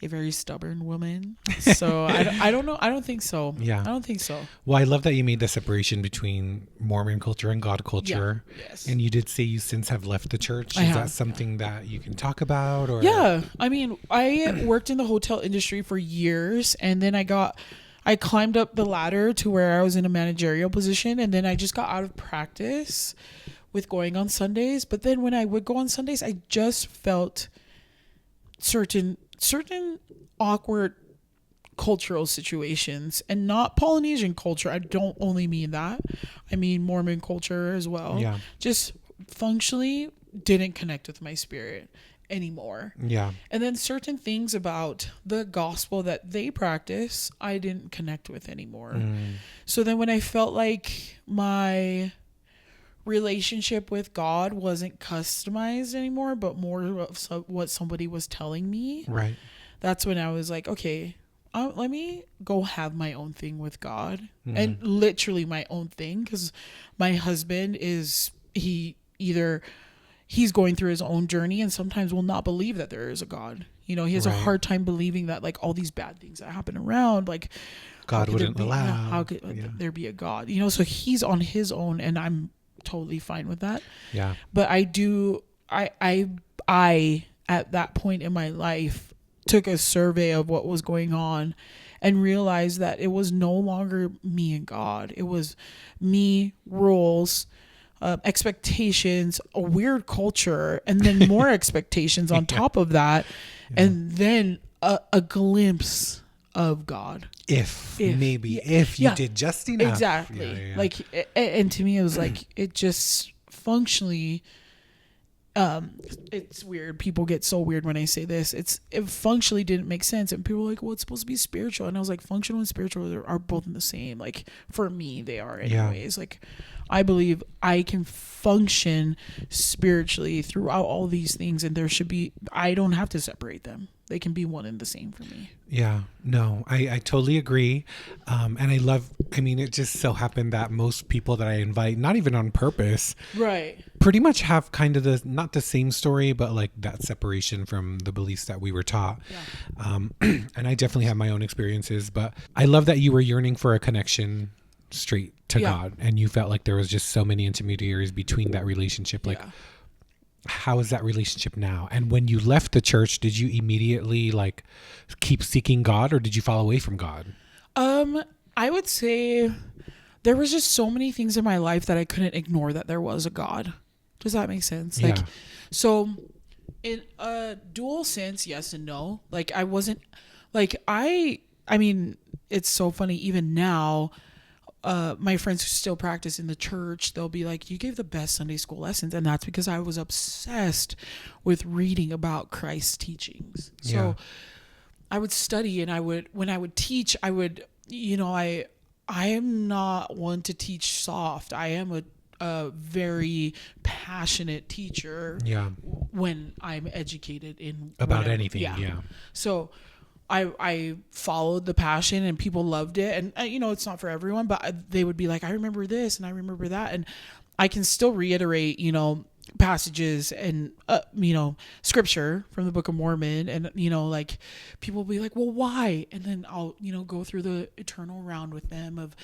a very stubborn woman. So I don't know. I don't think so. Yeah. I don't think so. Well, I love that you made the separation between Mormon culture and God culture. Yeah. Yes. And you did say you since have left the church. Is that something that you can talk about? Or? Yeah. I mean, I worked in the hotel industry for years, and then I climbed up the ladder to where I was in a managerial position, and then I just got out of practice with going on Sundays. But then when I would go on Sundays, I just felt certain awkward cultural situations, and not Polynesian culture. I don't only mean that. I mean Mormon culture as well. Yeah. Just functionally didn't connect with my spirit anymore. Yeah. And then certain things about the gospel that they practice, I didn't connect with anymore. So then when I felt like my relationship with God wasn't customized anymore, but more of what somebody was telling me. Right. That's when I was like, okay, let me go have my own thing with God, and literally my own thing, because my husband he's going through his own journey, and sometimes will not believe that there is a God. You know, he has a hard time believing that like all these bad things that happen around, like God wouldn't allow. How could there be a God? You know, so he's on his own, and I'm totally fine with that. Yeah. But I at that point in my life took a survey of what was going on and realized that it was no longer me and God. It was me, rules, expectations, a weird culture, and then more expectations on top of that. Yeah. And then a glimpse of God. If you did just enough. Exactly. Yeah. Like, and to me, it was like, it just functionally, it's weird. People get so weird when I say this. It functionally didn't make sense. And people were like, well, it's supposed to be spiritual. And I was like, functional and spiritual are both in the same. Like, for me, they are anyways. Yeah. Like, I believe I can function spiritually throughout all these things, and I don't have to separate them. They can be one and the same for me. Yeah, no, I totally agree. And it just so happened that most people that I invite, not even on purpose, right, pretty much have kind of not the same story, but like that separation from the beliefs that we were taught. And I definitely have my own experiences, but I love that you were yearning for a connection straight to God, and you felt like there was just so many intermediaries between that relationship. Like, how is that relationship now? And when you left the church, did you immediately like keep seeking God, or did you fall away from God? I would say there was just so many things in my life that I couldn't ignore that there was a God. Does that make sense? Like, so in a dual sense, yes and no. Like, I wasn't like, I mean, it's so funny even now. My friends who still practice in the church, they'll be like, you gave the best Sunday school lessons. And that's because I was obsessed with reading about Christ's teachings. So I would study, and when I would teach, I would, I am not one to teach soft. I am a very passionate teacher when I'm educated in about whatever. anything. So I followed the passion, and people loved it. And, it's not for everyone, but they would be like, I remember this and I remember that. And I can still reiterate, passages and, scripture from the Book of Mormon. And, like, people will be like, well, why? And then I'll, go through the eternal round with them of,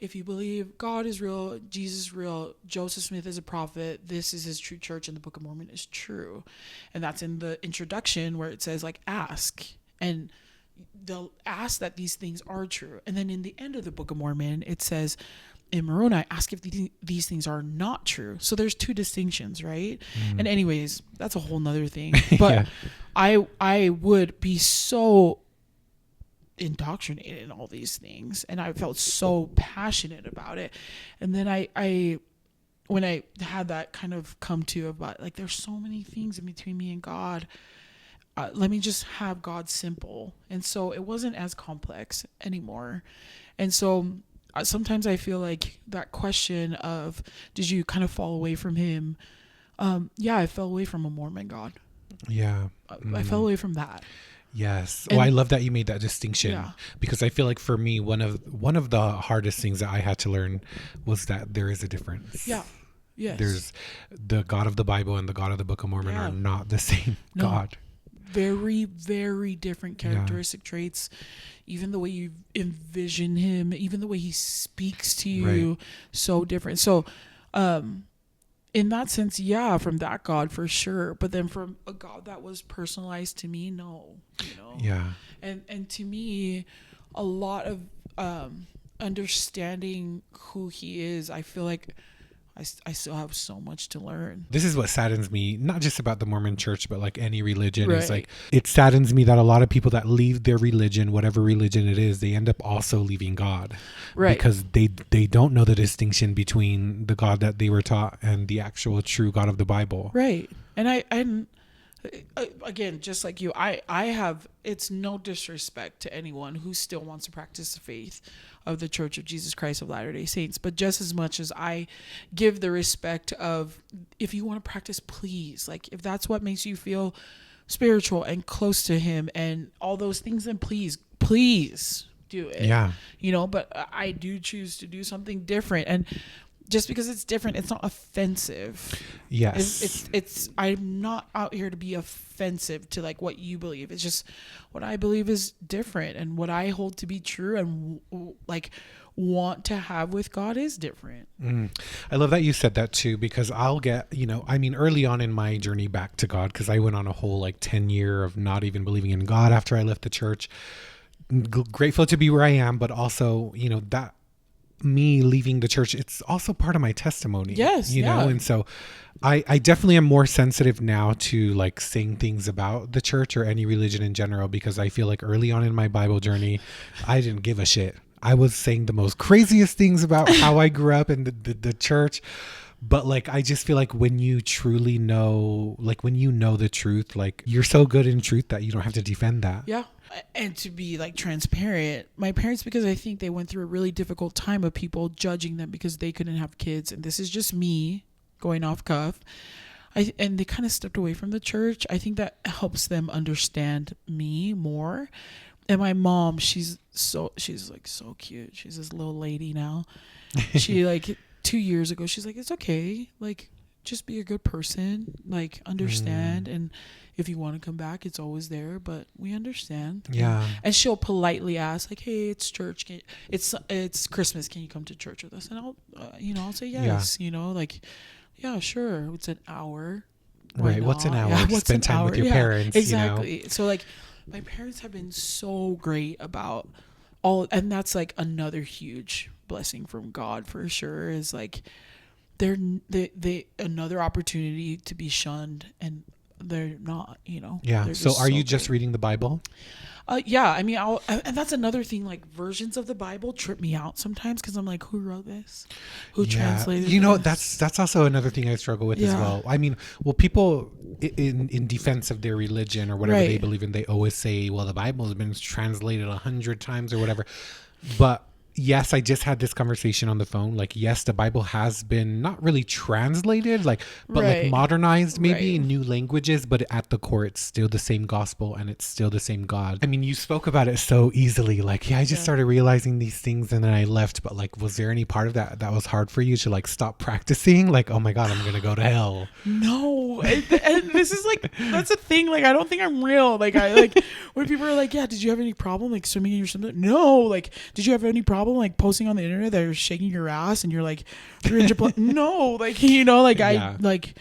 if you believe God is real, Jesus is real, Joseph Smith is a prophet, this is his true church, and the Book of Mormon is true. And that's in the introduction where it says, like, ask. And they'll ask that these things are true. And then in the end of the Book of Mormon, it says, in Moroni, ask if these things are not true. So there's two distinctions, right? And anyways, that's a whole nother thing. But I would be so indoctrinated in all these things, and I felt so passionate about it. And then I when I had that kind of come to about, like, there's so many things in between me and God. Let me just have God simple. And so it wasn't as complex anymore. And so sometimes I feel like that question of, did you kind of fall away from him? I fell away from a Mormon God. I fell away from that. Yes. Well, I love that you made that distinction, because I feel like for me, one of the hardest things that I had to learn was that there is a difference. Yes. There's the God of the Bible and the God of the Book of Mormon are not the same God. Very, very different characteristic traits. Even the way you envision him, even the way he speaks to you, so different. So, in that sense, from that God for sure. But then from a God that was personalized to me, no, And to me, a lot of understanding who he is, I feel like I still have so much to learn. This is what saddens me, not just about the Mormon church, but like any religion. It's like, it saddens me that a lot of people that leave their religion, whatever religion it is, they end up also leaving God. Because they don't know the distinction between the God that they were taught and the actual true God of the Bible. And I'm again, just like you, I have, it's no disrespect to anyone who still wants to practice the faith of the Church of Jesus Christ of Latter-day Saints, but just as much as I give the respect of, if you want to practice, please, like, if that's what makes you feel spiritual and close to him and all those things, then please do it. But I do choose to do something different, and just because it's different, it's not offensive. It's I'm not out here to be offensive to like what you believe. It's just what I believe is different, and what I hold to be true and like want to have with God is different. I love that you said that too, because I'll get, early on in my journey back to God, because I went on a whole 10-year of not even believing in God after I left the church. Grateful to be where I am, but also, that me leaving the church, it's also part of my testimony. And so I definitely am more sensitive now to saying things about the church or any religion in general, because I feel like early on in my Bible journey, I didn't give a shit. I was saying the most craziest things about how I grew up in the church. But I just feel like when you truly know, when you know the truth, you're so good in truth that you don't have to defend that. And to be transparent, my parents, because I think they went through a really difficult time of people judging them because they couldn't have kids, and this is just me going off cuff, and they kind of stepped away from the church. I think that helps them understand me more. And my mom, she's so cute. She's this little lady now. She 2 years ago, she's like, it's okay, just be a good person, like understand. And if you want to come back, it's always there, but we understand. Yeah. And she'll politely ask, like, hey, it's church. It's Christmas. Can you come to church with us? And I'll, I'll say yes, like, yeah, sure. It's an hour. Right. What's an hour? Yeah, spend time with your parents. Exactly. So like my parents have been so great about and that's like another huge blessing from God for sure, is like they another opportunity to be shunned, and they're not, Yeah. So are you just reading the Bible? Yeah. I mean, and that's another thing, like versions of the Bible trip me out sometimes, because I'm like, who wrote this? Who translated this? That's also another thing I struggle with as well. I mean, well, people in defense of their religion or whatever they believe in, they always say, well, the Bible has been translated 100 times or whatever. But yes, I just had this conversation on the phone. Like, yes, the Bible has been not really translated, like, but like modernized maybe in new languages, but at the core, it's still the same gospel and it's still the same God. I mean, you spoke about it so easily. Like, I just started realizing these things and then I left. But like, was there any part of that was hard for you to like stop practicing? Like, oh my God, I'm going to go to hell. No. And this is like, that's a thing. Like, I don't think I'm real. Like, when people are like, yeah, did you have any problem like swimming in your swimsuit? No. Like, did you have any problem like posting on the internet that you're shaking your ass and you're like, you're in Japan? No, like, like I like,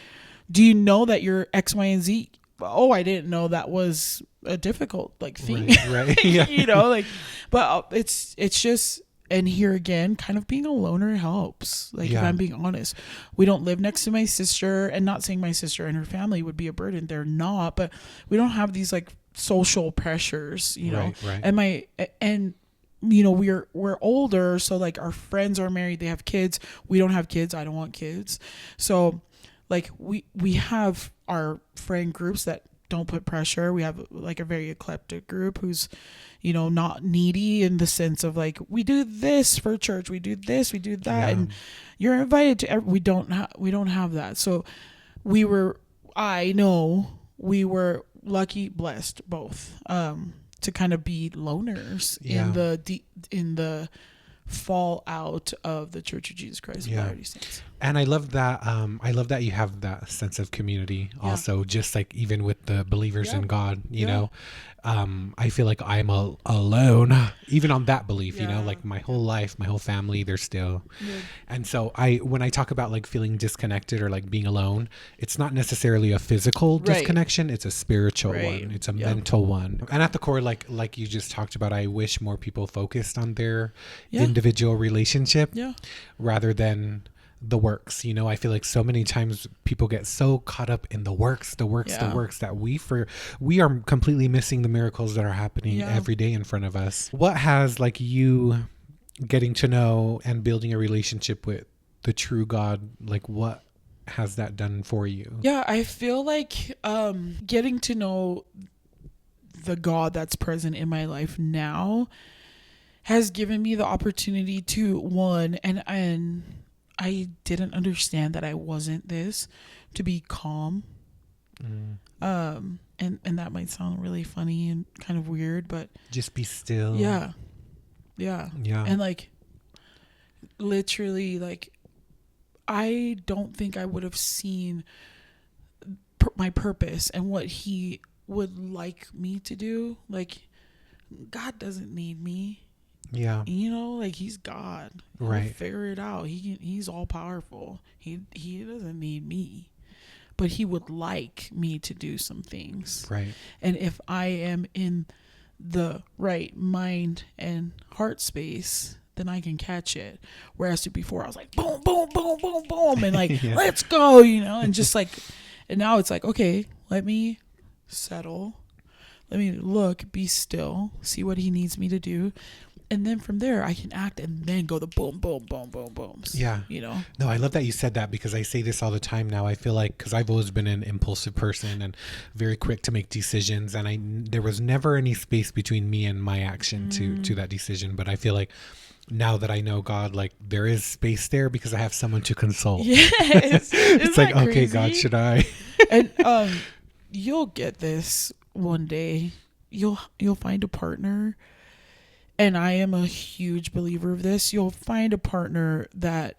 do you know that you're X, Y, and Z? Oh, I didn't know that was a difficult like thing. Right. Yeah. Like, but it's just, and here again, kind of being a loner helps. Like, if I'm being honest, we don't live next to my sister, and not saying my sister and her family would be a burden. They're not, but we don't have these like social pressures, Right. And we're older, so like our friends are married, they have kids, we don't have kids, I don't want kids. So like we have our friend groups that don't put pressure. We have like a very eclectic group who's not needy in the sense of like, we do this for church, we do this, we do that, and you're invited to we don't have that. So we were lucky, blessed both to kind of be loners in the fallout of the Church of Jesus Christ of Latter-day Saints. And I love that. I love that you have that sense of community also, just like even with the believers in God, you know. I feel like I'm alone, even on that belief, like my whole life, my whole family, they're still. And so when I talk about like feeling disconnected or like being alone, it's not necessarily a physical disconnection. It's a spiritual one. It's a mental one. And at the core, like you just talked about, I wish more people focused on their individual relationship rather than the works. I feel like so many times people get so caught up in the works that we are completely missing the miracles that are happening every day in front of us. What has like you getting to know and building a relationship with the true God, like what has that done for you? I feel like getting to know the God that's present in my life now has given me the opportunity to and I didn't understand that I wasn't this, to be calm. And that might sound really funny and kind of weird, but just be still. Yeah. And like literally, like I don't think I would have seen my purpose and what he would like me to do. Like, God doesn't need me. Yeah. Like he's God. Right. He'll figure it out. He's all powerful. He doesn't need me. But he would like me to do some things. Right. And if I am in the right mind and heart space, then I can catch it. Whereas before I was like boom, boom, boom, boom, boom, and like let's go, and just like, and now it's like, okay, let me settle. Let me look, be still, see what he needs me to do. And then from there, I can act and then go the boom, boom, boom, boom, booms. Yeah. No, I love that you said that, because I say this all the time now. I feel like, because I've always been an impulsive person and very quick to make decisions. And there was never any space between me and my action to that decision. But I feel like now that I know God, like there is space there because I have someone to consult. Yes. It's like, okay, God, should I? And you'll get this one day. You'll find a partner. And I am a huge believer of this. You'll find a partner that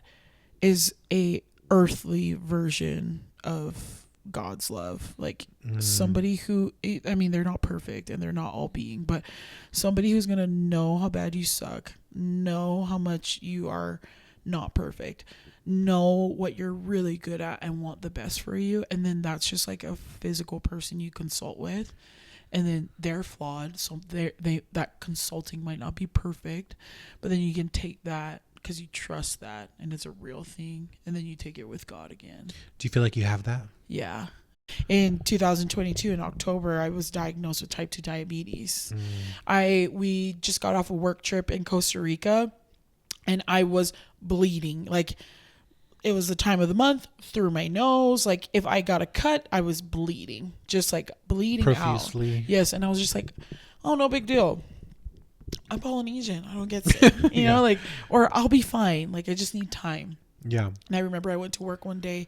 is a earthly version of God's love. Like somebody who, I mean, they're not perfect and they're not all being, but somebody who's going to know how bad you suck, know how much you are not perfect, know what you're really good at and want the best for you. And then that's just like a physical person you consult with. And then they're flawed. So that consulting might not be perfect, but then you can take that because you trust that and it's a real thing. And then you take it with God again. Do you feel like you have that? Yeah. In 2022, in October, I was diagnosed with type 2 diabetes. We just got off a work trip in Costa Rica and I was bleeding. Like, it was the time of the month, through my nose. Like, if I got a cut, I was bleeding, just like bleeding profusely out. Yes. And I was just like, oh, no big deal. I'm Polynesian. I don't get sick, you know, like, or I'll be fine. Like, I just need time. Yeah. And I remember I went to work one day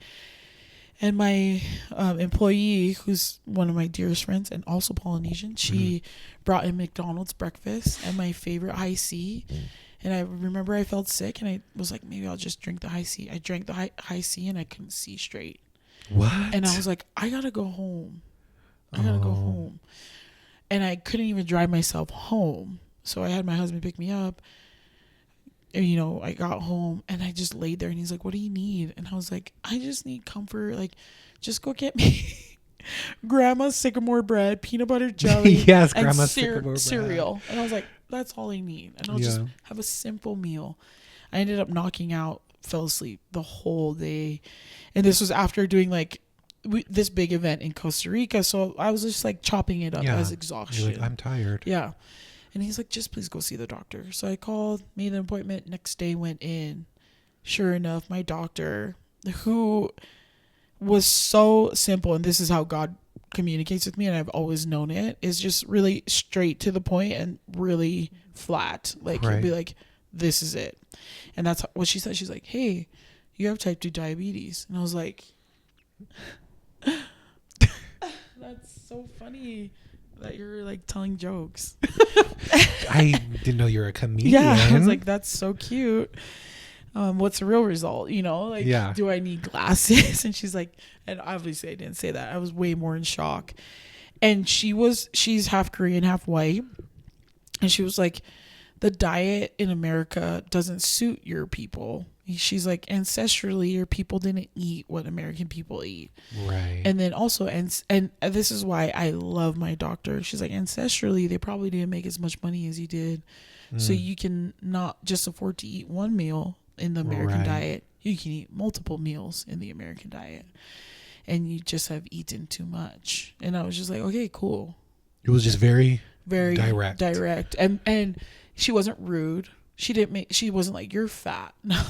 and my employee, who's one of my dearest friends and also Polynesian, she brought in McDonald's breakfast and my favorite high C. And I remember I felt sick and I was like, maybe I'll just drink the high C. I drank the high C and I couldn't see straight. What? And I was like, I gotta go home. I gotta go home. And I couldn't even drive myself home. So I had my husband pick me up. And, you know, I got home and I just laid there and he's like, what do you need? And I was like, I just need comfort. Like, just go get me grandma's sycamore bread, peanut butter jelly. Yes, grandma's sycamore cereal. bread. And I was like, that's all I need. And I'll just have a simple meal. I ended up knocking out, fell asleep the whole day. And this was after doing like this big event in Costa Rica. So I was just like chopping it up as exhaustion. You're like, I'm tired. Yeah. And he's like, just please go see the doctor. So I called, made an appointment, next day went in. Sure enough, my doctor, who was so simple, and this is how God communicates with me, and I've always known it, is just really straight to the point and really flat. Like, he'll be like, this is it. And that's what she said. She's like, hey, you have type 2 diabetes. And I was like, that's so funny that you're like telling jokes. I didn't know you're a comedian. Yeah, I was like, that's so cute. What's the real result? You know, like, do I need glasses? And she's like, and obviously I didn't say that. I was way more in shock. And she's half Korean, half white. And she was like, the diet in America doesn't suit your people. She's like, ancestrally, your people didn't eat what American people eat. Right. And then also, and this is why I love my doctor. She's like, ancestrally, they probably didn't make as much money as you did. So you can not just afford to eat one meal in the American diet. You can eat multiple meals in the American diet. And you just have eaten too much. And I was just like, okay, cool. It was just very direct. And she wasn't rude. She wasn't like, you're fat. No.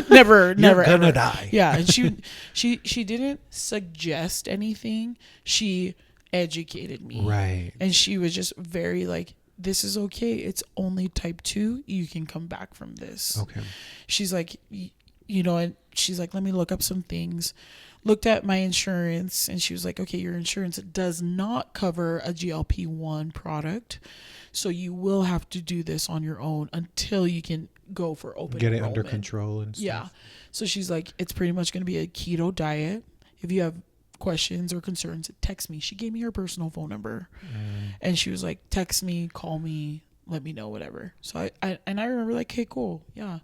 never You're gonna ever. die. Yeah. And she didn't suggest anything. She educated me. Right. And she was just very like, this is okay. It's only type 2. You can come back from this. Okay. She's like, you know, and she's like, let me look up some things. Looked at my insurance and she was like, okay, your insurance does not cover a GLP-1 product. So you will have to do this on your own until you can go for open Get enrollment. It under control and stuff. Yeah. So she's like, it's pretty much going to be a keto diet. If you have questions or concerns, text me. She gave me her personal phone number. And she was like, text me, call me, let me know, whatever. So I remember like, okay, cool. Yeah.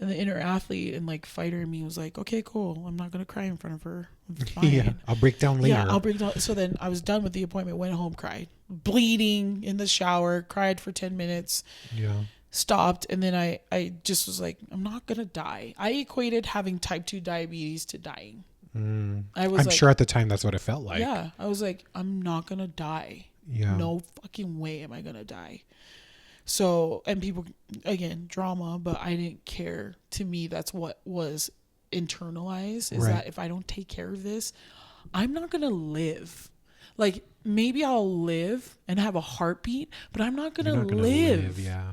And the inner athlete and like fighter in me was like, okay, cool. I'm not going to cry in front of her. I'm fine. Yeah. I'll break down later. Yeah, I'll break down. So then I was done with the appointment, went home, cried, bleeding in the shower, cried for 10 minutes. Yeah. Stopped. And then I just was like, I'm not going to die. I equated having type 2 diabetes to dying. I'm sure at the time that's what it felt like. Yeah. I was like, I'm not going to die. Yeah. No fucking way am I going to die. So, and people, again, drama, but I didn't care. To me, that's what was internalized, is that if I don't take care of this, I'm not going to live. Like, maybe I'll live and have a heartbeat, but I'm not going to live. Yeah.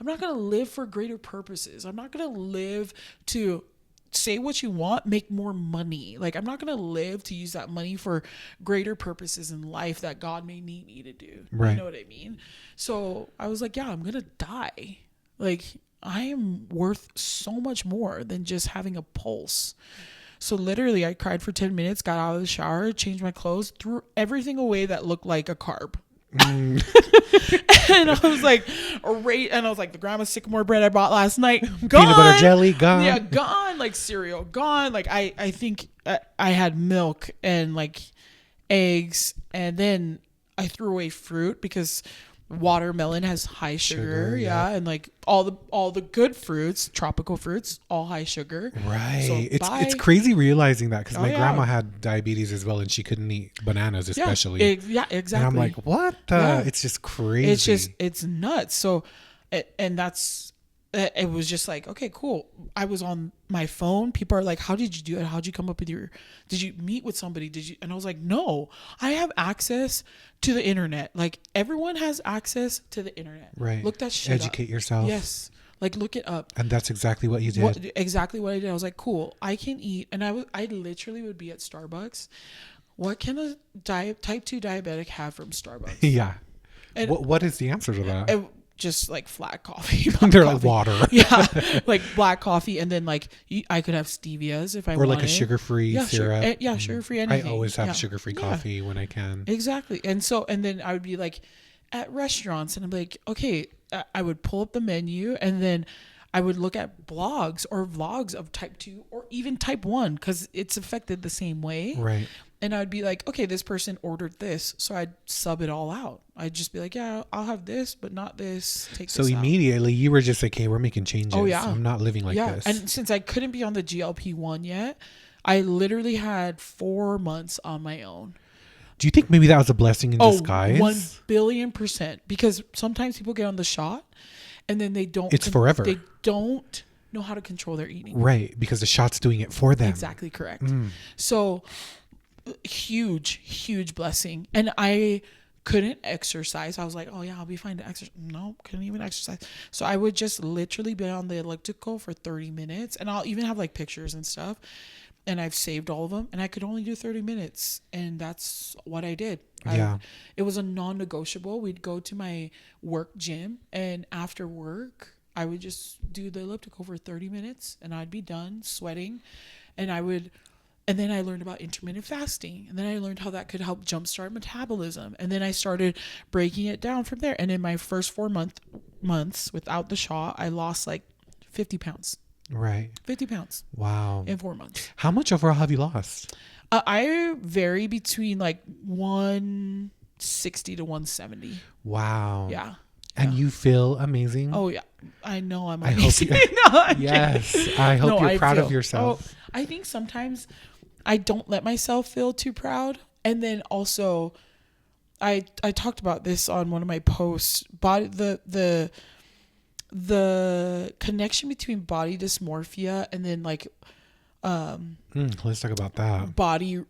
I'm not going to live for greater purposes. I'm not going to live to say what you want, make more money. Like, I'm not going to live to use that money for greater purposes in life that God may need me to do. Right. You know what I mean? So I was like, yeah, I'm going to die. Like, I am worth so much more than just having a pulse. So literally I cried for 10 minutes, got out of the shower, changed my clothes, threw everything away that looked like a carb. And I was like, the grandma sycamore bread I bought last night, gone. Peanut butter jelly, gone. Yeah, gone. Like cereal, gone. Like I think I had milk and like eggs, and then I threw away fruit because watermelon has high sugar, yeah, and like all the good fruits, tropical fruits, all high sugar. Right. So it's crazy realizing that, because my grandma had diabetes as well, and she couldn't eat bananas, especially. Yeah, exactly. And I'm like, what the? Yeah. It's just crazy. It's nuts. So, and that's. It was just like, okay, cool. I was on my phone. People are like, how did you do it? How'd you come up with did you meet with somebody? And I was like, no, I have access to the internet. Like, everyone has access to the internet. Right. Look that shit Educate yourself. Yes. Like, look it up. And that's exactly what you did. Exactly what I did. I was like, cool, I can eat. And I literally would be at Starbucks. What can a type 2 diabetic have from Starbucks? Yeah. And what is the answer to that? Just like flat coffee. They're like water. Yeah, like black coffee, and then like I could have stevias if I wanted. Or like a sugar-free syrup. Sugar-free anything. I always have sugar-free coffee when I can. Exactly. And then I would be like at restaurants, and I'm like, okay, I would pull up the menu, and then I would look at blogs or vlogs of type 2 or even type 1, because it's affected the same way. Right. And I'd be like, okay, this person ordered this, so I'd sub it all out. I'd just be like, yeah, I'll have this, but not this. So immediately you were just like, hey, we're making changes. Oh, yeah. I'm not living like this. And since I couldn't be on the GLP-1 yet, I literally had 4 months on my own. Do you think maybe that was a blessing in disguise? 1,000,000,000%. Because sometimes people get on the shot and then they don't. It's forever. They don't know how to control their eating. Right. Because the shot's doing it for them. Exactly correct. So huge blessing. And I couldn't exercise. I was like, oh yeah, I'll be fine to exercise. No, couldn't even exercise. So I would just literally be on the elliptical for 30 minutes, and I'll even have like pictures and stuff, and I've saved all of them, and I could only do 30 minutes, and that's what I did. It was a non-negotiable. We'd go to my work gym, and after work I would just do the elliptical for 30 minutes, and I'd be done sweating, and then I learned about intermittent fasting. And then I learned how that could help jumpstart metabolism. And then I started breaking it down from there. And in my first 4 months without the shot, I lost like 50 pounds. Right. 50 pounds. Wow. In 4 months. How much overall have you lost? I vary between like 160 to 170. Wow. Yeah. And you feel amazing? Oh, yeah. I know I'm amazing. I hope you're proud of yourself. I think sometimes I don't let myself feel too proud. And then also, I talked about this on one of my posts. The connection between body dysmorphia and then like let's talk about that. Body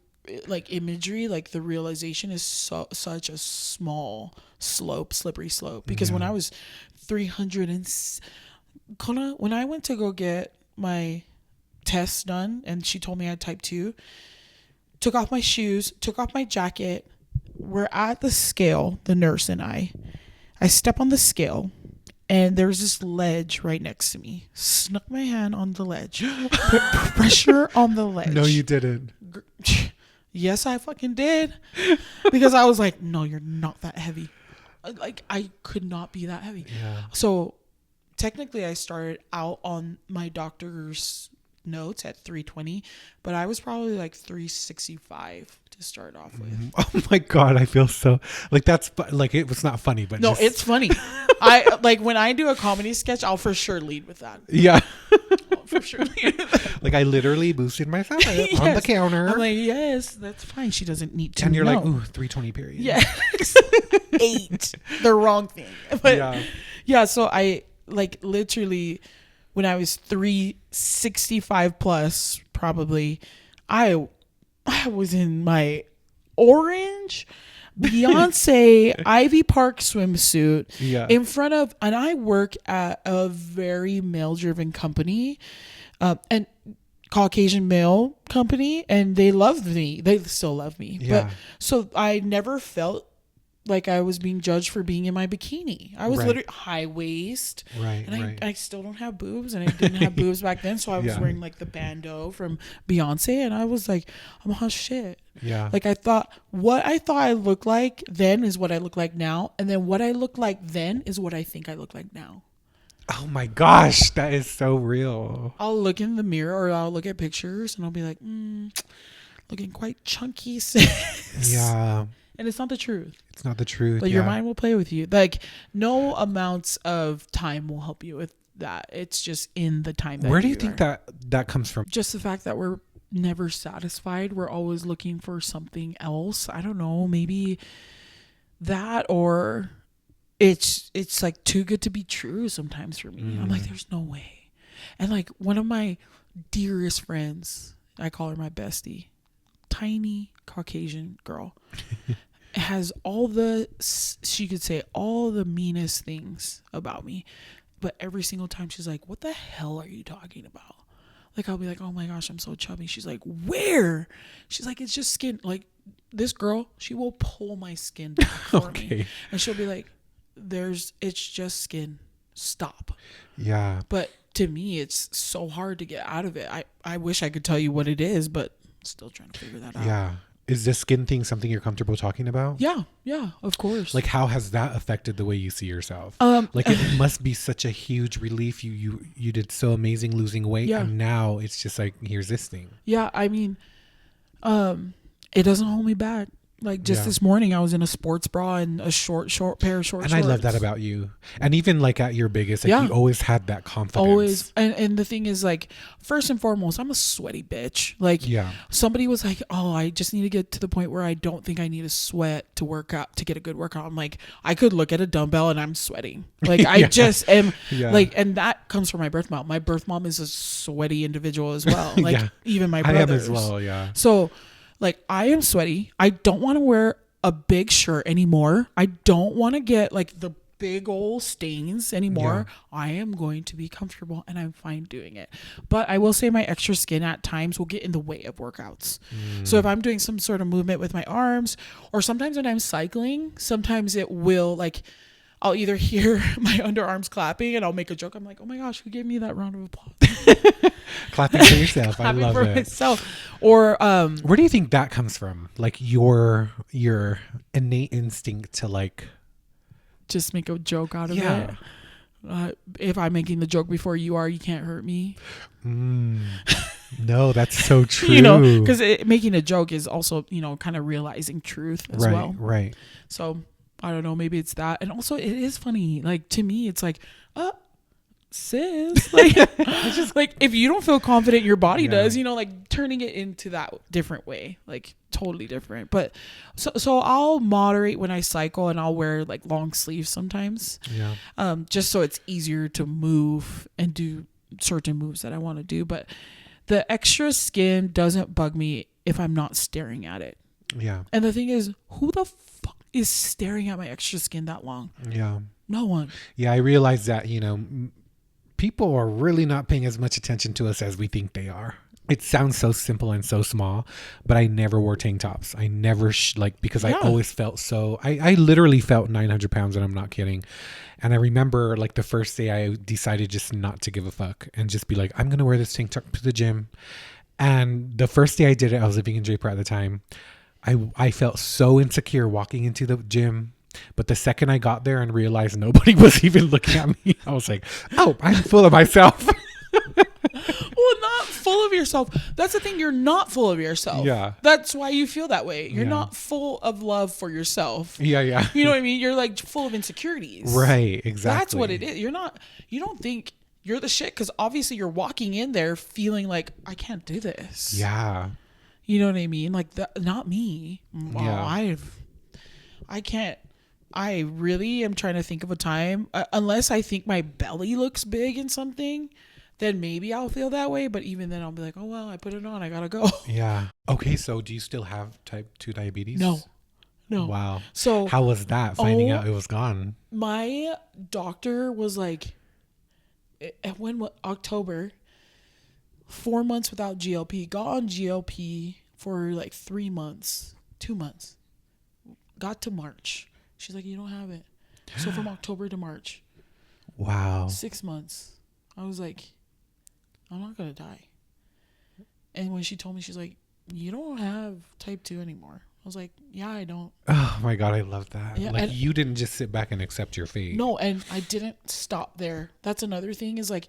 like imagery, like the realization is such a slippery slope. Because when I was 300 and Kona, when I went to go get my tests done and she told me I had type 2, took off my shoes, took off my jacket, we're at the scale, the nurse and I step on the scale, and there's this ledge right next to me. Snuck my hand on the ledge. Put pressure on the ledge. No, you didn't. Yes, I fucking did. Because I was like, no, you're not that heavy. Like, I could not be that heavy. Yeah. So technically I started out on my doctor's notes at 320, but I was probably like 365 to start off with. Oh my God, I feel so like that's like, it was not funny, but no, it's funny. I like when I do a comedy sketch, I'll for sure lead with that. Yeah. I'll for sure lead with that. Like I literally boosted myself Yes. on the counter. I'm like, yes, that's fine. She doesn't need to. And you're know. like, ooh, 320 period. Yes. 8. The wrong thing. But yeah, so I like literally when I was 365 plus, probably, I was in my orange Beyonce Ivy Park swimsuit in front of, and I work at a very male driven company, and Caucasian male company, and they loved me. They still love me. Yeah. But so I never felt like I was being judged for being in my bikini. I was literally high waist. Right. And I still don't have boobs, and I didn't have boobs back then. So I was wearing like the bandeau from Beyonce, and I was like, I'm hot shit. Yeah. Like what I thought I looked like then is what I look like now. And then what I look like then is what I think I look like now. Oh my gosh, that is so real. I'll look in the mirror or I'll look at pictures and I'll be like, looking quite chunky, sis. Yeah. And it's not the truth. It's not the truth. But your mind will play with you. Like, no amounts of time will help you with that. It's just in the time. Where do you think that comes from? Just the fact that we're never satisfied. We're always looking for something else. I don't know. Maybe that, or it's like too good to be true sometimes for me. I'm like, there's no way. And like one of my dearest friends, I call her my bestie, tiny Caucasian girl, has she could say all the meanest things about me, but every single time she's like, what the hell are you talking about? Like, I'll be like, oh my gosh, I'm so chubby. She's like, where? She's like, it's just skin. Like, this girl, she will pull my skin down for me. And she'll be like, it's just skin. Stop. Yeah. But to me, it's so hard to get out of it. I wish I could tell you what it is, but still trying to figure that out. Yeah. Is this skin thing something you're comfortable talking about? Yeah, of course. Like, how has that affected the way you see yourself? Like, it must be such a huge relief. You did so amazing losing weight, and now it's just like, here's this thing. Yeah, I mean, it doesn't hold me back. Like, just this morning, I was in a sports bra and a short pair of short shorts. And I love that about you. And even like at your biggest, like you always had that confidence. Always. And the thing is, like, first and foremost, I'm a sweaty bitch. Like, somebody was like, oh, I just need to get to the point where I don't think I need to sweat to work out, to get a good workout. I'm like, I could look at a dumbbell and I'm sweating. Like, I just am like, and that comes from my birth mom. My birth mom is a sweaty individual as well. Like, even my brothers. I am as well, yeah. So, like, I am sweaty. I don't want to wear a big shirt anymore. I don't want to get like the big old stains anymore. I am going to be comfortable and I'm fine doing it. But I will say my extra skin at times will get in the way of workouts. So if I'm doing some sort of movement with my arms, or sometimes when I'm cycling, sometimes it will, like, I'll either hear my underarms clapping and I'll make a joke. I'm like, oh my gosh, who gave me that round of applause? Clapping for yourself. I love it. Myself. Or where do you think that comes from? Like your innate instinct to like just make a joke out of it. If I'm making the joke before you are, you can't hurt me. No, that's so true. You know, because making a joke is also, you know, kind of realizing truth as well. Right. So I don't know, maybe it's that. And also it is funny. Like, to me, it's like, sis, like, it's just like, if you don't feel confident, your body does, you know, like turning it into that different way, like totally different. But so I'll moderate when I cycle, and I'll wear like long sleeves sometimes. Just so it's easier to move and do certain moves that I want to do. But the extra skin doesn't bug me if I'm not staring at it. Yeah. And the thing is, who the fuck is staring at my extra skin that long? Yeah. No one. Yeah, I realize that, you know, people are really not paying as much attention to us as we think they are. It sounds so simple and so small, but I never wore tank tops. I never because I always felt so, I literally felt 900 pounds, and I'm not kidding. And I remember like the first day I decided just not to give a fuck and just be like, I'm going to wear this tank top to the gym. And the first day I did it, I was living in Draper at the time. I felt so insecure walking into the gym. But the second I got there and realized nobody was even looking at me, I was like, oh, I'm full of myself. Well, not full of yourself. That's the thing. You're not full of yourself. Yeah. That's why you feel that way. You're not full of love for yourself. Yeah. You know what I mean? You're like full of insecurities. Right. Exactly. That's what it is. You don't think you're the shit, because obviously you're walking in there feeling like, I can't do this. Yeah. You know what I mean? Like, not me. Well, I can't. I really am trying to think of a time, unless I think my belly looks big in something, then maybe I'll feel that way. But even then I'll be like, oh, well, I put it on. I gotta go. Yeah. Okay. So do you still have type 2 diabetes? No. Wow. So how was that, finding out it was gone? My doctor was like, October, 4 months without GLP, got on GLP for like 3 months, 2 months, got to March. She's like, you don't have it. So from October to March. Wow. 6 months. I was like, I'm not going to die. And when she told me, she's like, you don't have type 2 anymore. I was like, yeah, I don't. Oh my God, I love that. Yeah, like, you didn't just sit back and accept your fate. No, and I didn't stop there. That's another thing is like,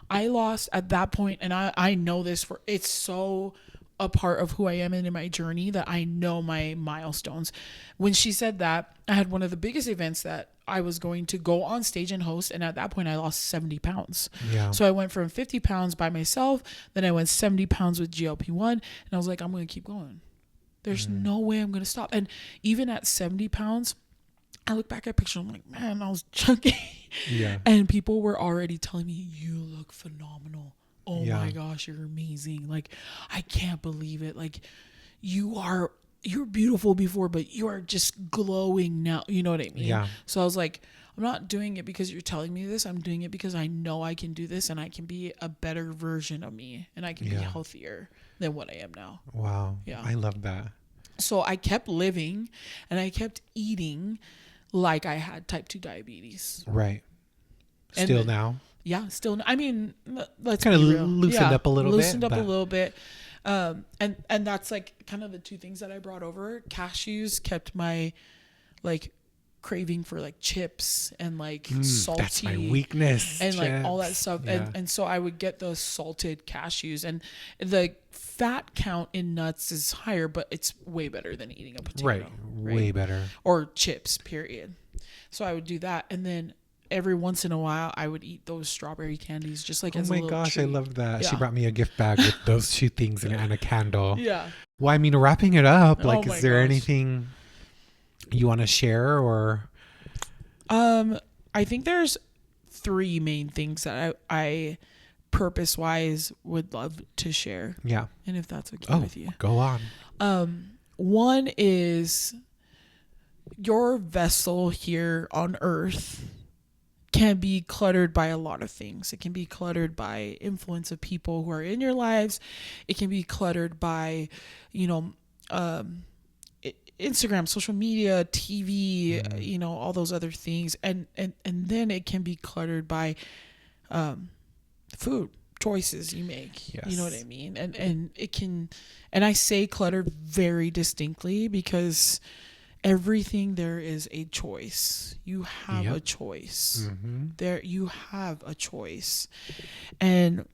I lost at that point, and I know this for, it's so a part of who I am and in my journey that I know my milestones. When she said that, I had one of the biggest events that I was going to go on stage and host, and at that point I lost 70 pounds. Yeah. So I went from 50 pounds by myself, then I went 70 pounds with GLP-1, and I was like, I'm going to keep going. There's no way I'm going to stop. And even at 70 pounds, I look back at pictures, I'm like, man, I was chunky. Yeah. And people were already telling me, you look phenomenal. Oh yeah. my gosh, you're amazing. Like, I can't believe it. Like, you're beautiful before, but you are just glowing now. You know what I mean? Yeah. So I was like, I'm not doing it because you're telling me this. I'm doing it because I know I can do this and I can be a better version of me and I can be healthier than what I am now. Wow. Yeah. I love that. So I kept living and I kept eating like I had type 2 diabetes. Right. Still now? Yeah, still. I mean, let's kind of be real. Loosened up a little bit. Loosened up a little bit. And that's like kind of the two things that I brought over. Cashews kept my like craving for like chips and like salty. That's my weakness. And chips. like all that stuff. Yeah. And so I would get those salted cashews, and the fat count in nuts is higher, but it's way better than eating a potato. Right. Way better. Or chips, period. So I would do that. And then every once in a while I would eat those strawberry candies just like as a little treat. I love that. Yeah. She brought me a gift bag with those two things and a candle. Yeah. Well, I mean, wrapping it up, like, Oh is there gosh. anything you want to share or? I think there's 3 main things that I purpose wise would love to share. Yeah. And if that's okay with you. Go on. One is your vessel here on earth can be cluttered by a lot of things. It can be cluttered by influence of people who are in your lives. It can be cluttered by, Instagram, social media, TV, all those other things. And then it can be cluttered by food choices you make. Yes. You know what I mean? And it can, and I say cluttered very distinctly because everything there is a choice. You have a choice. There you have a choice. And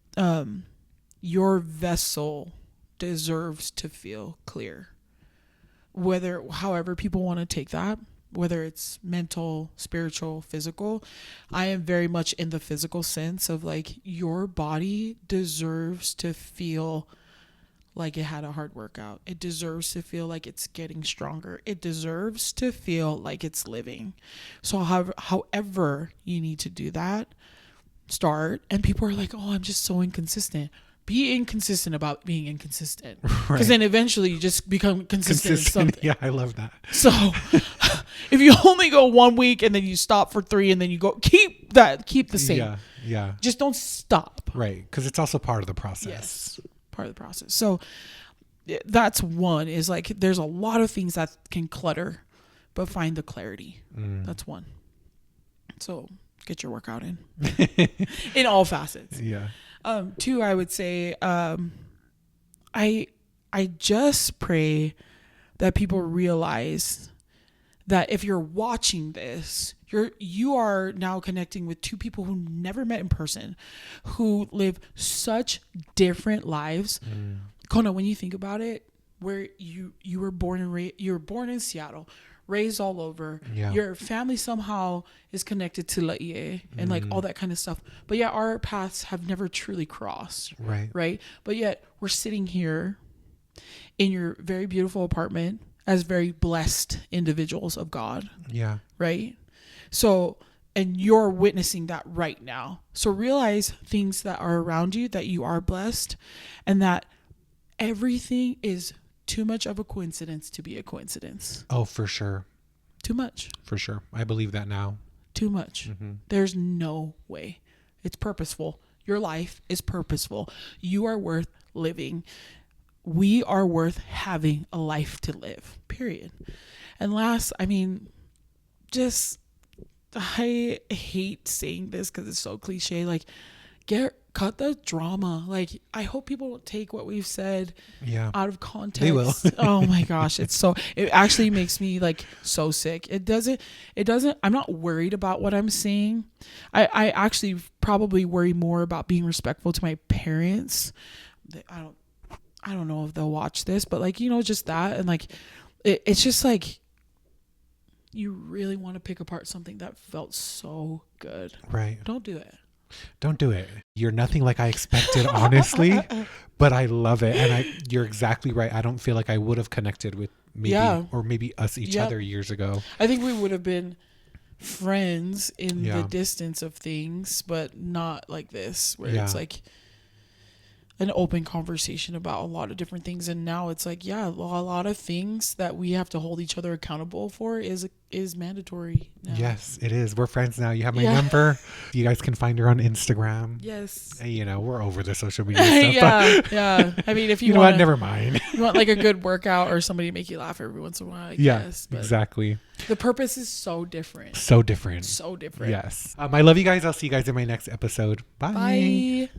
your vessel deserves to feel clear. However people want to take that, whether it's mental, spiritual, physical. I am very much in the physical sense of like your body deserves to feel like it had a hard workout. It deserves to feel like it's getting stronger. It deserves to feel like it's living. So however you need to do that, start. And people are like, oh, I'm just so inconsistent. Be inconsistent about being inconsistent. Because then eventually you just become consistent in something. Yeah, I love that. So if you only go 1 week and then you stop for 3 and then you go, keep the same. Yeah, yeah. Just don't stop. Right, because it's also part of the process. Yes, part of the process. So that's one, is like there's a lot of things that can clutter, but find the clarity. That's one. So get your workout in. In all facets. Yeah. 2, I would say, I just pray that people realize that if you're watching this, you are now connecting with 2 people who never met in person, who live such different lives. Kona, when you think about it, where you were born in Seattle, raised all over. Yeah. Your family somehow is connected to Laie and like all that kind of stuff. But yeah, our paths have never truly crossed. Right. But yet we're sitting here in your very beautiful apartment as very blessed individuals of God. Yeah. Right. So, and you're witnessing that right now. So realize things that are around you, that you are blessed, and that everything is too much of a coincidence to be a coincidence. Oh, for sure. Too much. For sure. I believe that now. Too much. There's no way. It's purposeful. Your life is purposeful. You are worth living. We are worth having a life to live, period. And last, I mean, I hate saying this because it's so cliche. Like, cut the drama. Like, I hope people don't take what we've said out of context. They will. Oh my gosh, it actually makes me like so sick. It doesn't. I'm not worried about what I'm saying. I actually probably worry more about being respectful to my parents. I don't know if they'll watch this, but like, just that. And like, it's just like, you really want to pick apart something that felt so good. Right. Don't do it. Don't do it. You're nothing like I expected, honestly, but I love it. And you're exactly right. I don't feel like I would have connected with maybe us each other years ago. I think we would have been friends in the distance of things, but not like this, where it's like an open conversation about a lot of different things. And now it's like, a lot of things that we have to hold each other accountable for is mandatory now. Yes, it is. We're friends now. You have my number. You guys can find her on Instagram. Yes. And, we're over the social media stuff. Yeah. I mean, if you know what, never mind. You want like a good workout or somebody to make you laugh every once in a while, I guess. But exactly. The purpose is so different. So different. So different. Yes. I love you guys. I'll see you guys in my next episode. Bye. Bye.